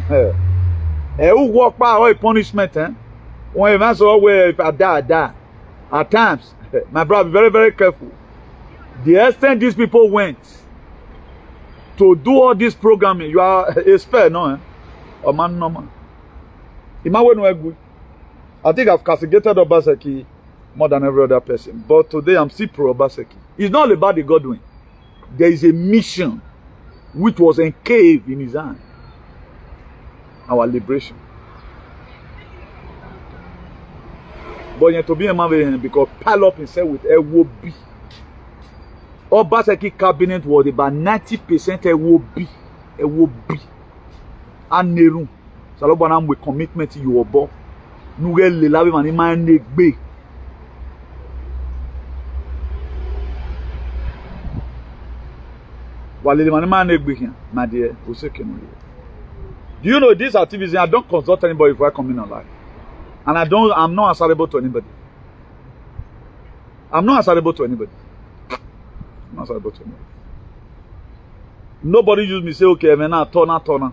Who walk by all punishment, when you answer if I die. At times, my brother, be very, very careful. The extent these people went to do all this programming, you are a spare, no? Or man, no man. I think I've castigated Obaseki more than every other person. But today I'm still pro Obaseki. It's not about the Godwin. There is a mission which was encaved in his hand. Our liberation. But you have to be a man because pile up himself with Ewobi. Obaseki cabinet was about 90% Ewobi. And Neru. Salobana with commitment to your boss. Nougel le lave mani man negbe. Wale mani man negbe here, my dear. Do you know this activism? I don't consult anybody before I come in online. And I'm not answerable to anybody. I'm not answerable to anybody. Nobody use me say, okay, man, now turner.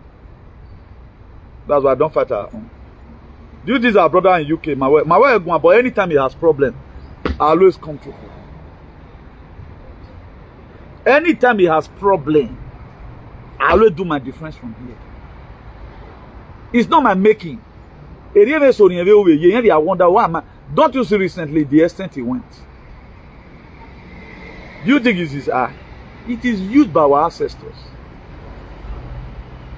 That's why I don't fight her. Do you think our brother in UK, my wife, but anytime he has problem, I always come through. Anytime he has problem, I always do my defense from here. It's not my making. I wonder why Don't you see recently the extent he went? Do you think it's his eye? It is used by our ancestors.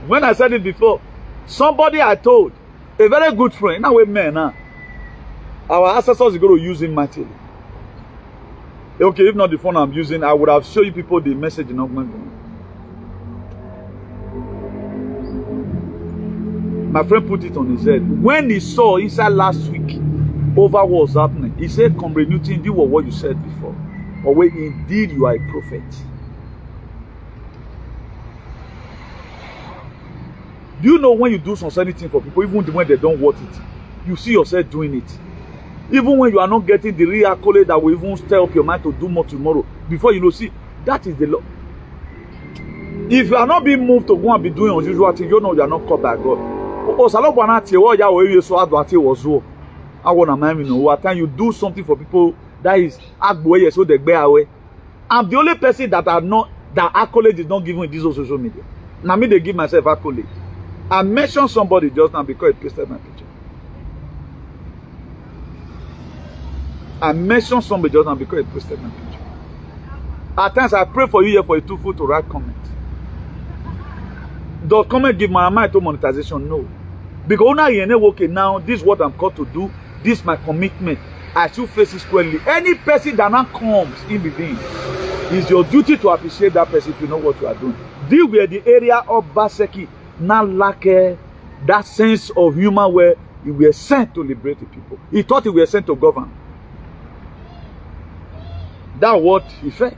When I said it before, somebody I told, a very good friend, now we're men now. Our ancestors are going to use him mightily. Okay, if not the phone I'm using, I would have shown you people the message in Augment. My friend put it on his head. When he saw inside last week over what was happening, he said, Comrade Newton, this was what you said before. Or when indeed you are a prophet. Do you know when you do some certain thing for people, even when they don't want it, you see yourself doing it? Even when you are not getting the real accolade that will even stir up your mind to do more tomorrow, before you know, see, that is the law. If you are not being moved to go and be doing unusual things, you know you are not called by God. I want to mind you know, at time you do something for people that is so they bear away. I'm the only person that are not that accolade is not given in this social media. Now me they give myself accolade. I mentioned somebody just now because he pasted my picture. I mentioned somebody just now because he posted my picture. At times I pray for you here for a two-foot to write comment. Does comment give my mind to monetization? No. Because now you know, okay, now this is what I'm called to do. This is my commitment. I should face it squarely. Any person that now comes in between, it's your duty to appreciate that person if you know what you are doing. Deal with the area of Obaseki now lack that sense of humor where he was sent to liberate the people. He thought he was sent to govern. That's what he felt.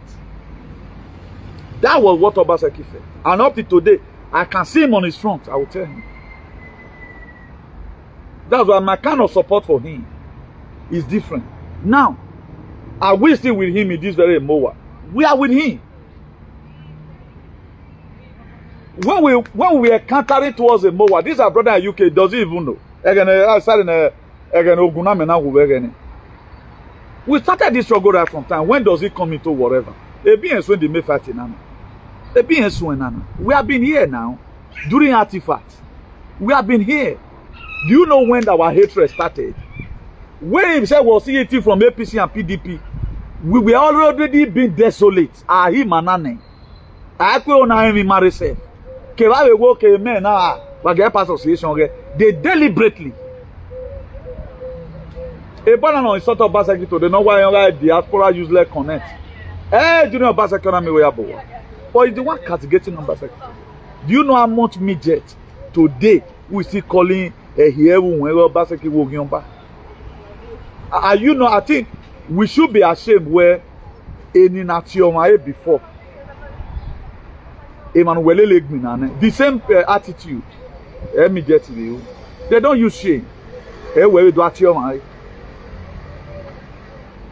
That was what Obaseki felt. And up to today, I can see him on his front. I will tell him. That's why my kind of support for him is different. Now, are we still with him in this very moment? We are with him. When we are countering towards a mower, this our brother in UK does he even know? We started this struggle right from time. When does he come into whatever? We have been here now during artifacts. We have been here. Do you know when our hatred started? When he said was CAT from APC and PDP, we were already being desolate. They deliberately. A banana is sort of Obaseki to the no why diaspora useless connect. Junior Obaseki on me way abo. But it's the one castigating Obaseki. Do you know how much midget today we see calling a here when Obaseki walking back? You know, I think we should be ashamed where any nation before. The same attitude. They don't use shame. Where do I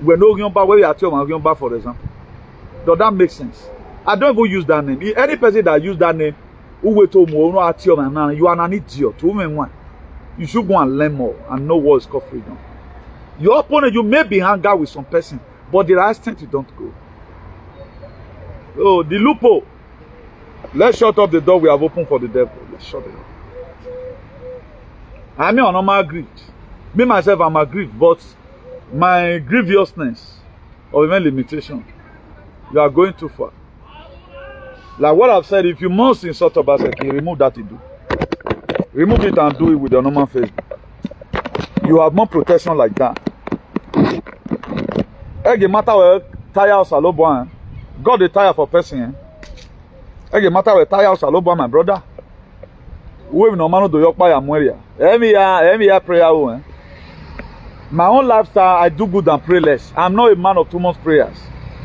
we're no where we are for example. Does that make sense? I don't even use that name. Any person that use that name, you are an idiot. You should go and learn more and know what is called freedom. Your opponent, you may be hang out with some person, but the last extent you don't go. Oh, the loophole. Let's shut up the door we have opened for the devil. Let's shut it up. I mean, I'm not aggrieved. Me myself, I'm aggrieved, but my grievousness or even limitation, you are going too far. Like what I've said, if you must insult Obaseki, remove that you do. Remove it and do it with your normal Facebook. You have more protection like that. It matter where tire house alobo, God the tire for person. It matter where tire house alobo, my brother. We no man do yok by amweria. Every year prayer. My own lifestyle, I do good and pray less. I'm not a man of too much prayers.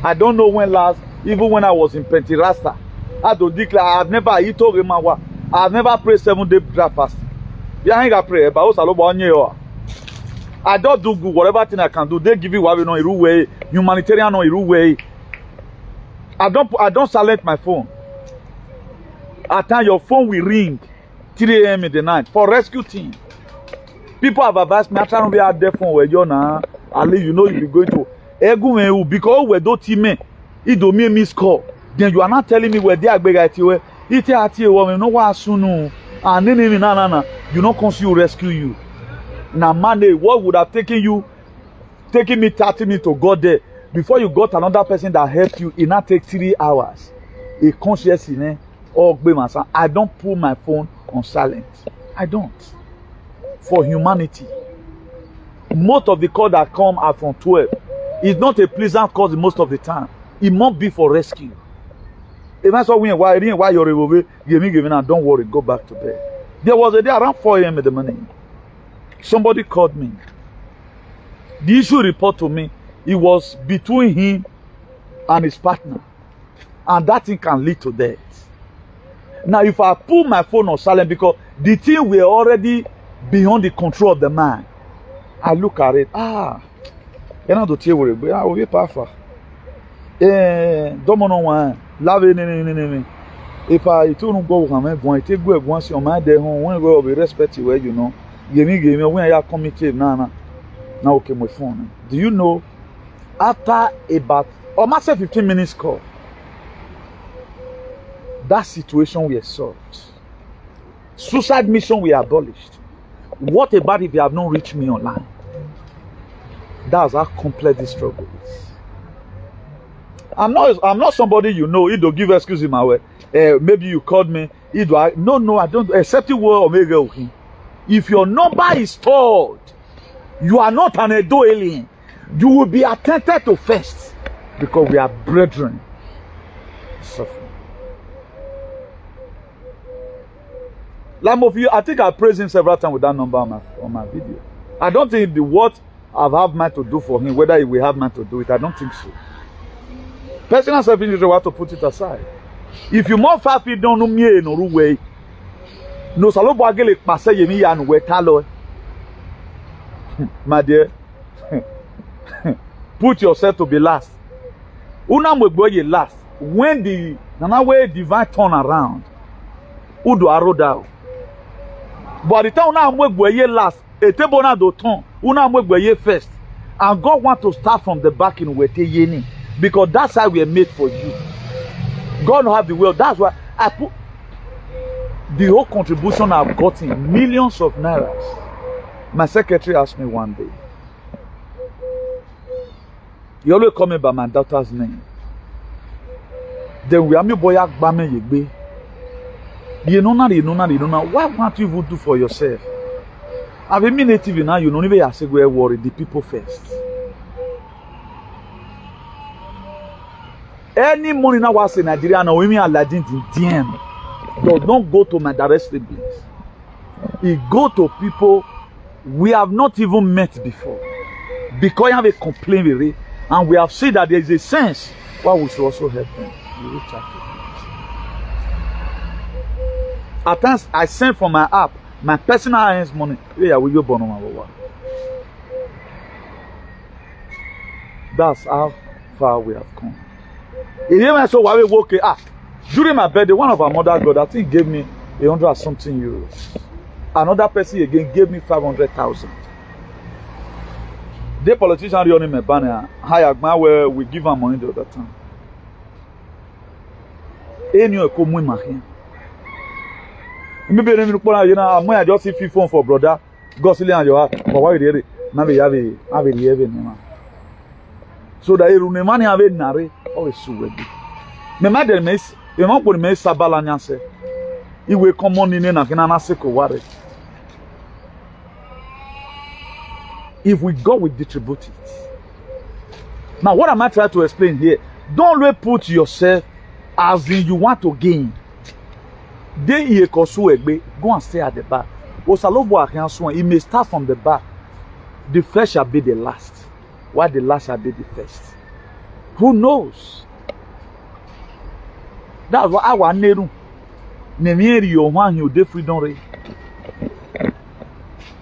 I don't know when last, even when I was in Pentirasta, I don't declare, I've never prayed 7-day fast. Yeah, I ain't pray, but also I don't do good, whatever thing I can do. They give you what we know, way, humanitarian no way. I don't silence my phone. At times your phone will ring 3 a.m. in the night for rescue team. People have advised me, I try to be out there for where you're now. At least you know you'll be going to because we don't team me, it don't mean miss call. Then you are not telling me where they are big at you. It at you, we know what soon. And then you not come see you rescue you. Now Monday, what would have taken you taking me 30 minutes to go there. Before you got another person that helped you, it now take 3 hours. A conscious in I don't put my phone on silent. I don't. For humanity. Most of the calls that come are from 12. It's not a pleasant cause most of the time. It must be for rescue. If I saw why you're away, give me now, don't worry, go back to bed. There was a day around 4 a.m. in the morning. Somebody called me. The issue report to me, it was between him and his partner. And that thing can lead to death. Now, if I put my phone on silent because the thing were already beyond the control of the man, I look at it. You're not to tell me, but I will be powerful. Don't know why. Love it. If I don't go, I'm going to go once your mind there home. When we be respect you, you know. Give me. When I come to now, okay, my phone. Do you know? After about almost 15 minutes call, that situation we solved. Suicide mission we abolished. What about if you have not reached me online? That's how complex this struggle is. I'm not somebody you know. You don't give excuse in my way. Maybe you called me. No, I don't. Except you were Omega. Okay? If your number is stored, you are not an Edo alien. You will be attempted to first because we are brethren. Suffering. Some of you, I think I praised him several times with that number on my video. I don't think the what I've had man to do for him, whether he will have man to do it, I don't think so. Personal self-interest, we have to put it aside. If you more 5 feet don't know me no way, no salo bagele passe yemi ya no wetalo. My dear, put yourself to be last. Una mwegboye last. When the way divine turn around, udo aroda. But the time una mwegboye last, etebona do turn, una mwegboye first. And God want to start from the back in wete yeni. Because that's how we are made for you. God have the will. That's why I put the whole contribution I've gotten, millions of nairas. My secretary asked me one day. He always call me by my daughter's name. Then we are me boy akbame yegbe. You know now. Why can't you even do for yourself? I've been native now. You know, even I say go worry the people first. Any money now was in Nigeria now, women are legend in DM. Does not go to my direct siblings. It go to people we have not even met before. Because you have a complaint with it, and we have seen that there is a sense why we should also help them. You reach out to them. At times I send from my app, my personal hands money. Yeah, we go born on my one. That's how far we have come. Even so, why we work? During my birthday, one of our mother God, I think, gave me 100 something euros. Another person again gave me 500,000. The politician running my banner, where we give her money the other time. Any of come with my hand. Maybe I just see phone for brother. Gosling and your heart. But why did it? Maybe have a so that you money have a nare. Always so ready. Me mother miss, you want to miss Sabalanyanse. He will come on in and Anaseko worry. If we go, we distribute it. Now, what am I trying to explain here? Don't really put yourself as in you want to gain. Go and stay at the back. It may start from the back. The first shall be the last, while the last shall be the first. Who knows? That's what I want to do.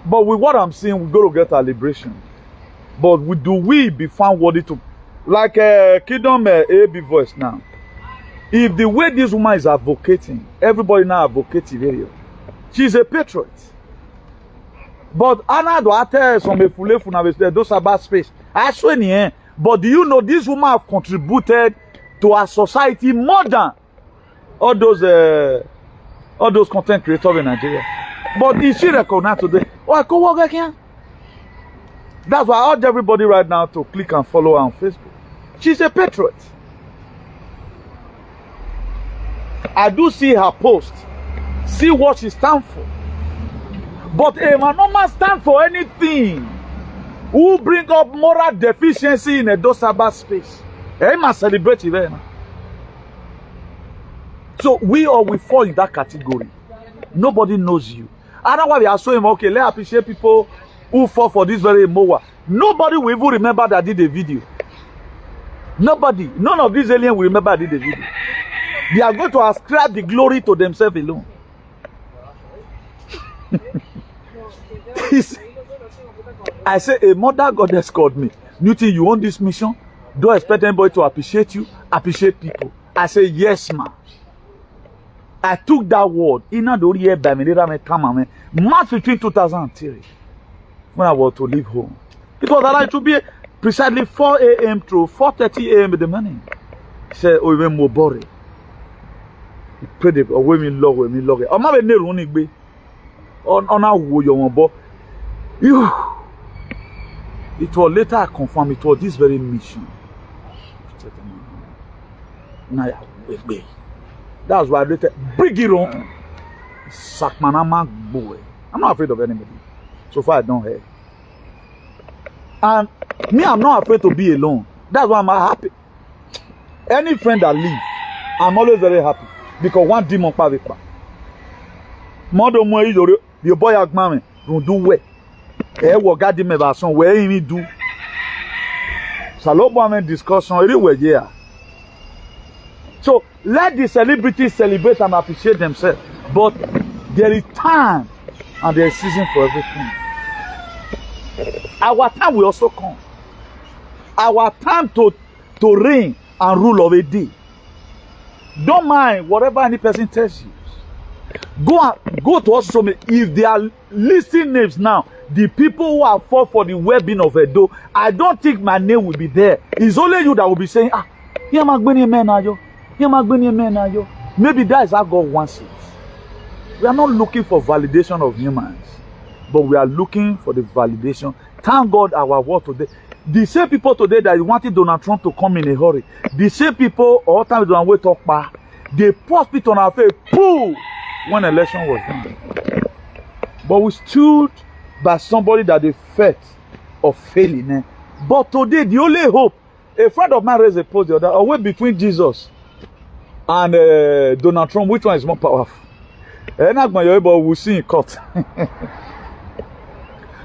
But with what I'm saying, we got to get our liberation. But do we be found worthy to, like Kingdom AB voice now? If the way this woman is advocating, everybody now advocating here. She's a patriot. But Anna do ate some fulefu na those about space. I swear in here. But do you know this woman have contributed to our society more than all those content creators in Nigeria? But is she recognized today? Oh, I go work again. That's why I urge everybody right now to click and follow her on Facebook. She's a patriot. I do see her post. See what she stands for. But a man no man stand for anything. Who bring up moral deficiency in a cyber space? A man celebrate it. So we fall in that category. Nobody knows you. Otherwise, we are showing, okay, let's appreciate people who fall for this very mowa. Nobody will even remember that I did a video. Nobody. None of these aliens will remember I did a video. They are going to ascribe the glory to themselves alone. I say, a mother goddess called me. Newton, you want this mission? Don't expect anybody to appreciate you. Appreciate people. I say, yes, ma'am. I took that word in March 15, 2003, when I was to leave home. It was allowed to be precisely 4 a.m. to 4:30 a.m. in the morning. He said, oh, even more boring. He prayed, oh, women love, women love. I'm not running away. On our way, your boy. It was later I confirmed it was this very mission. That's why I later bring it on. Sakmanama boy. I'm not afraid of anybody. So far I don't hate. And me, I'm not afraid to be alone. That's why I'm happy. Any friend that leaves, I'm always very happy. Because one demon pass it back. Mother mo your boy agmame don't do well. Wo gadi me ba son where he do. Salobo amen discussion everywhere here. So let the celebrities celebrate and appreciate themselves. But there is time and there is season for everything. Our time will also come. Our time to reign and rule of a day. Don't mind whatever any person tells you. Go to us. If they are listing names now, the people who are fought for the well-being of Edo, I don't think my name will be there. It's only you that will be saying, maybe that is how God wants it. We are not looking for validation of humans, but we are looking for the validation. Thank God our word today. The same people today that wanted Donald Trump to come in a hurry, the same people all time don't wait talk back. They post it on our face, pooh, when election was done. But we stood by somebody that they felt of failing. Eh? But today, the only hope, a friend of mine raised a post the other, away between Jesus and Donald Trump, which one is more powerful? But we'll see in court.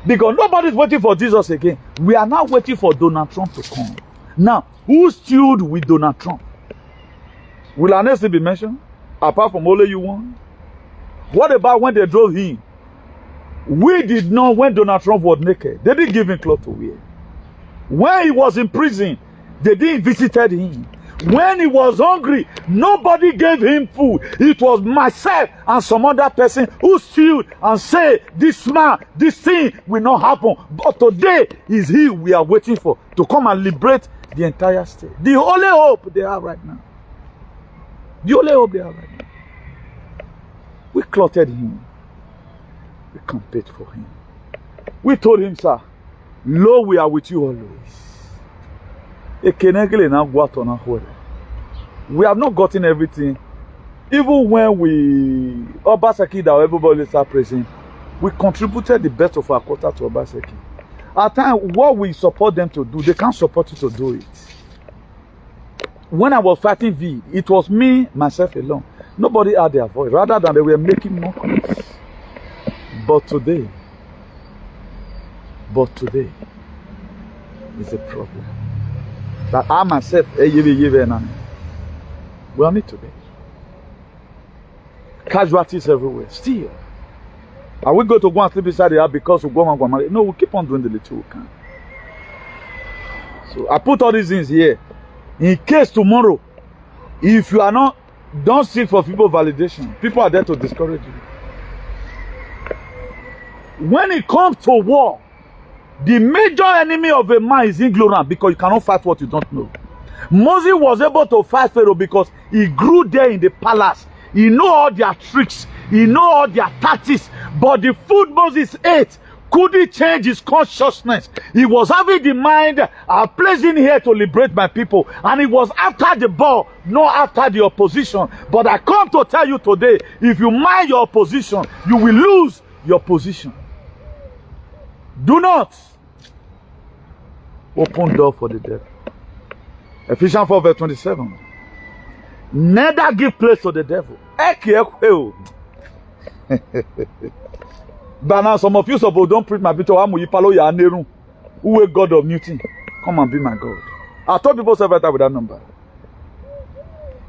Because nobody's waiting for Jesus again. We are now waiting for Donald Trump to come. Now, who stood with Donald Trump? Will our name still be mentioned? Apart from only you one? What about when they drove him? We did not, when Donald Trump was naked, they didn't give him clothes to wear. When he was in prison, they didn't visit him. When he was hungry, nobody gave him food. It was myself and some other person who stood and said, this man, this thing will not happen. But today is he we are waiting for to come and liberate the entire state. The only hope they have right now. The only hope they have right now. We clothed him. We campaigned for him. We told him, sir, Lord, we are with you always. We have not gotten everything. Even when Obaseki, that everybody start praising, we contributed the best of our quota to Obaseki. At times, what we support them to do, they can't support you to do it. When I was fighting V, it was me, myself alone. Nobody had their voice, rather than they were making more comments. But today is a problem. That I myself, we are need today. Casualties everywhere. Still. Are we going to go and sleep beside the house because we go and marry? No, we keep on doing the little we can. So I put all these things here. In case tomorrow, if you are not, don't seek for people validation. People are there to discourage you. When it comes to war, the major enemy of a man is ignorant, because you cannot fight what you don't know. Moses was able to fight Pharaoh because he grew there in the palace. He knew all their tricks. He knew all their tactics. But the food Moses ate Could he change his consciousness? He was having the mind, I'm placed in here to liberate my people. And he was after the ball, not after the opposition. But I come to tell you today, if you mind your opposition, you will lose your position. Do not open door for the devil. Ephesians 4 verse 27. Neither give place to the devil. But now some of you suppose don't preach my picture. Who is God of Newton? Come and be my God. I told people several times with that number.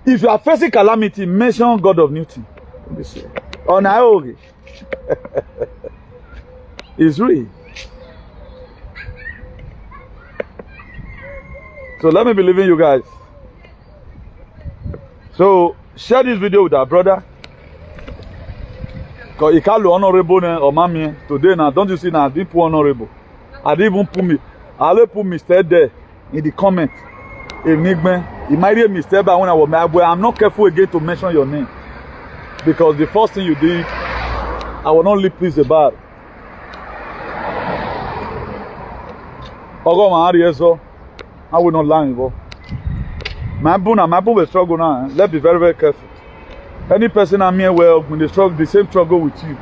If you are facing calamity, mention God of Newton. On Aogi. It's real. So let me believe in you guys. So share this video with our brother. Because he can't be honorable or mommy today now. Don't you see now? I didn't put honorable. I didn't even put me. I only put Mr. there in the comment. Enigma. It might be a mistake, but when I was married, I'm not careful again to mention your name. Because the first thing you did, I will not leave pleased about. Ogo my so I will not lie involved. My boo will struggle now. Let's be very, very careful. Any person I'm here well when they struggle the same struggle with you.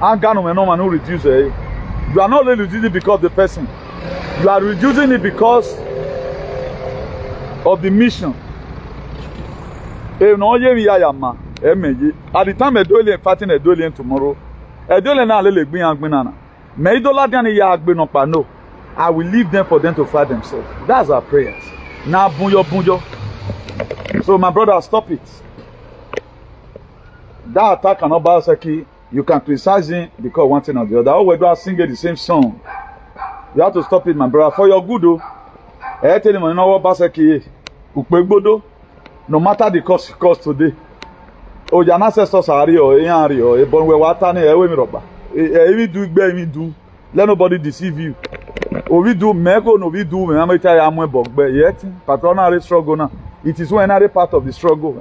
I'm gonna no man who reduce it. You are not only reducing it because of the person. You are reducing it because of the mission. At the time a dolly fighting a dolly tomorrow, a dolly now let me and banana. May dollar than a yard no. I will leave them for them to fight themselves. That's our prayers. Now bunyo. So my brother, stop it. That attack on Obaseki, you can criticize him because one thing or the other. Oh, we do sing the same song. You have to stop it, my brother. For your good, though. I tell him, you know Obaseki, no matter the cost today. Oh, your ancestors are here, but we were turning away. Do. Let nobody deceive you. Oh, we do mego, no, we do. I'm tell you, I'm a bug, but yet, patronal struggle now. It is one another part of the struggle.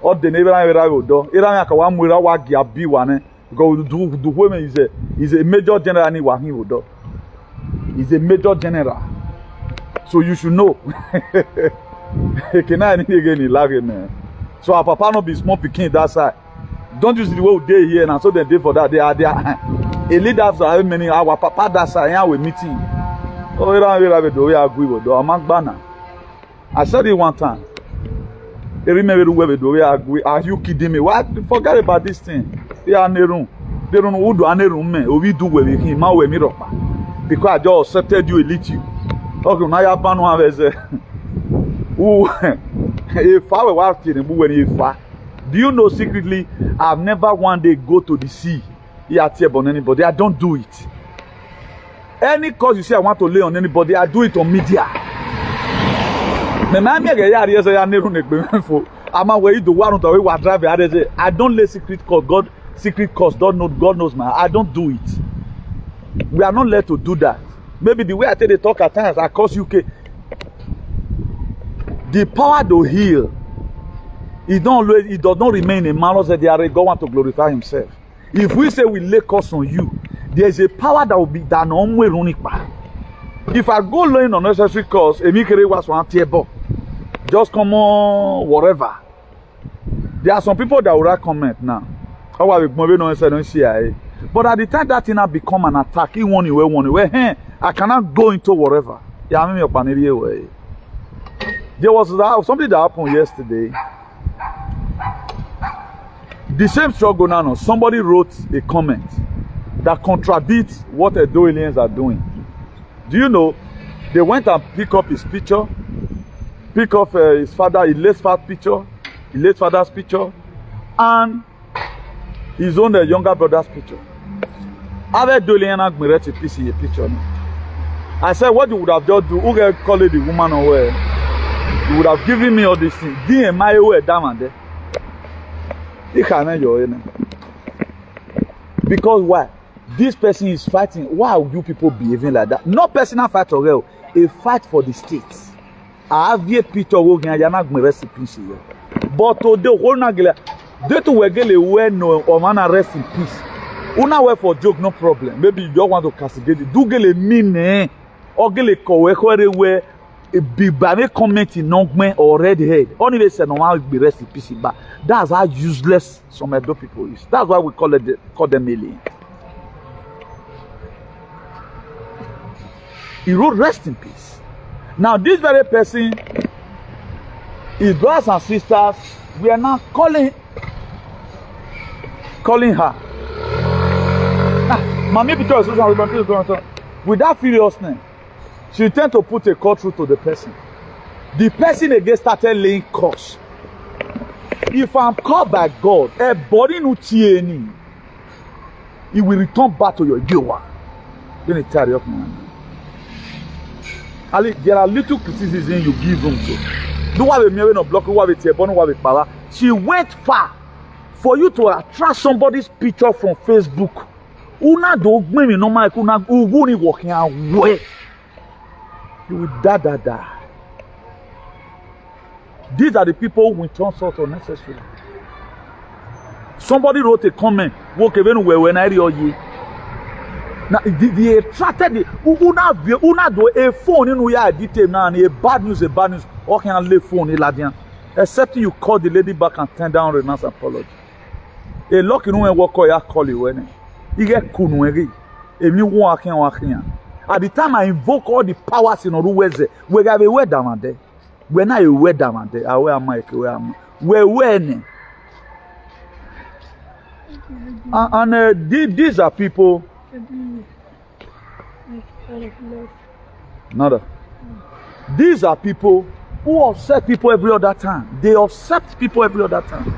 Or the neighbor I will do. Iran will wag ya be one. Go do women is a major general anyone he will do. He's a major general. So you should know. Can I again in lagging? So our papa no be small picking that side. Don't use the way they here and so they day for that. They are there. A leader after how many our papa that side and we meeting. Oh, Iran will have it. We agree with the Amang Banner. I said it one time. Remember where we do we agree. Are you kidding me? What? Forget about this thing. They are in the room. They don't know who do any room, man. Or we do where we him, man, where me rock. Because I just accepted you, elite you. Okay, now you have one who has who if I were asking when you do you know secretly I've never one day go to the sea here on anybody. I don't do it. Any cause you say I want to lay on anybody, I do it on media. I don't lay secret cause. God knows my. I don't do it. We are not led to do that. Maybe the way I tell the talk at times, I cause UK. The power to heal, it does not remain in malice that God want to glorify Himself. If we say we lay curse on you, there is a power that will be done on way running. If I go laying unnecessary cause, just come on, whatever. There are some people that will write comment now. How are we moving on? But at the time that thing has become an attack, I cannot go into whatever. There was something that happened yesterday. The same struggle now. Somebody wrote a comment that contradicts what the Doilians are doing. Do you know? They went and pick up his picture, pick up his late father's picture, and his own younger brother's picture. Other Doilian admired a piece in a picture. I said, what you would have just do? Who can call it the woman or where? You would have given me all these things. DMI way down and there. Because why? This person is fighting. Why are you people behaving like that? Not personal fight or real. A fight for the states. I have a picture of my recipes here. But today, they to were no or man rest in peace. Una work for joke, no problem. Maybe you don't want to castigate it. Do get a mean, or get a where a big banner comment in non or red head. Only they say no one will be rest in peace. But that's how useless some Edo people is. That's why we call them alien. He wrote rest in peace. Now this very person, his brothers and sisters, we are now calling her. Mommy, because with that seriousness, she tend to put a call through to the person. The person again started laying curse. If I'm called by God, a body no TNE, it will return back to your giver. Then it tell you, there are little criticism you give room to. Do what we may not block, what we say, but what we power. She went far for you to attract somebody's picture from Facebook. Una do me no ma kuna uguni walking away. You will die. These are the people who turn sort unnecessary. Somebody wrote a comment. Walk even when I hear you. Now they attracted the una do a phone in we are detail now and a bad news. Or can I lay phone in Ladian? Except you call the lady back and turn down renounce apology. A lock in one walk or call you when you get kunwegi. A new walking. At the time I invoke all the powers in Oruweze, we have a word down there. When I wear down there, I wear my where when and these are people. Nada. These are people who upset people every other time. They upset people every other time.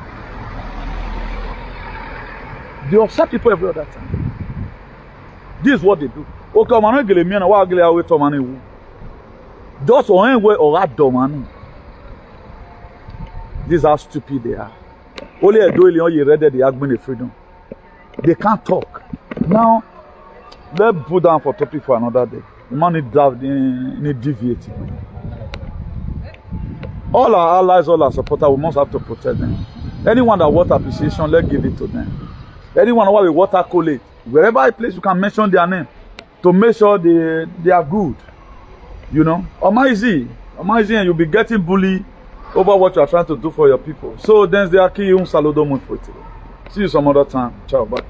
This is what they do. Okay, man, gele mi na wa gele awe to man ewu. Just on way or at domani. These are stupid they are. Only a doing you read the argument of freedom. They can't talk. Now, let's put down for topic for another day. The man need deviating. All our allies, all our supporters, we must have to protect them. Anyone that wants appreciation, let's give it to them. Anyone who will water collate, wherever a place you can mention their name to make sure they are good. You know, amazing, and you'll be getting bullied over what you are trying to do for your people. So then they are key saludo for it. See you some other time. Ciao, bye.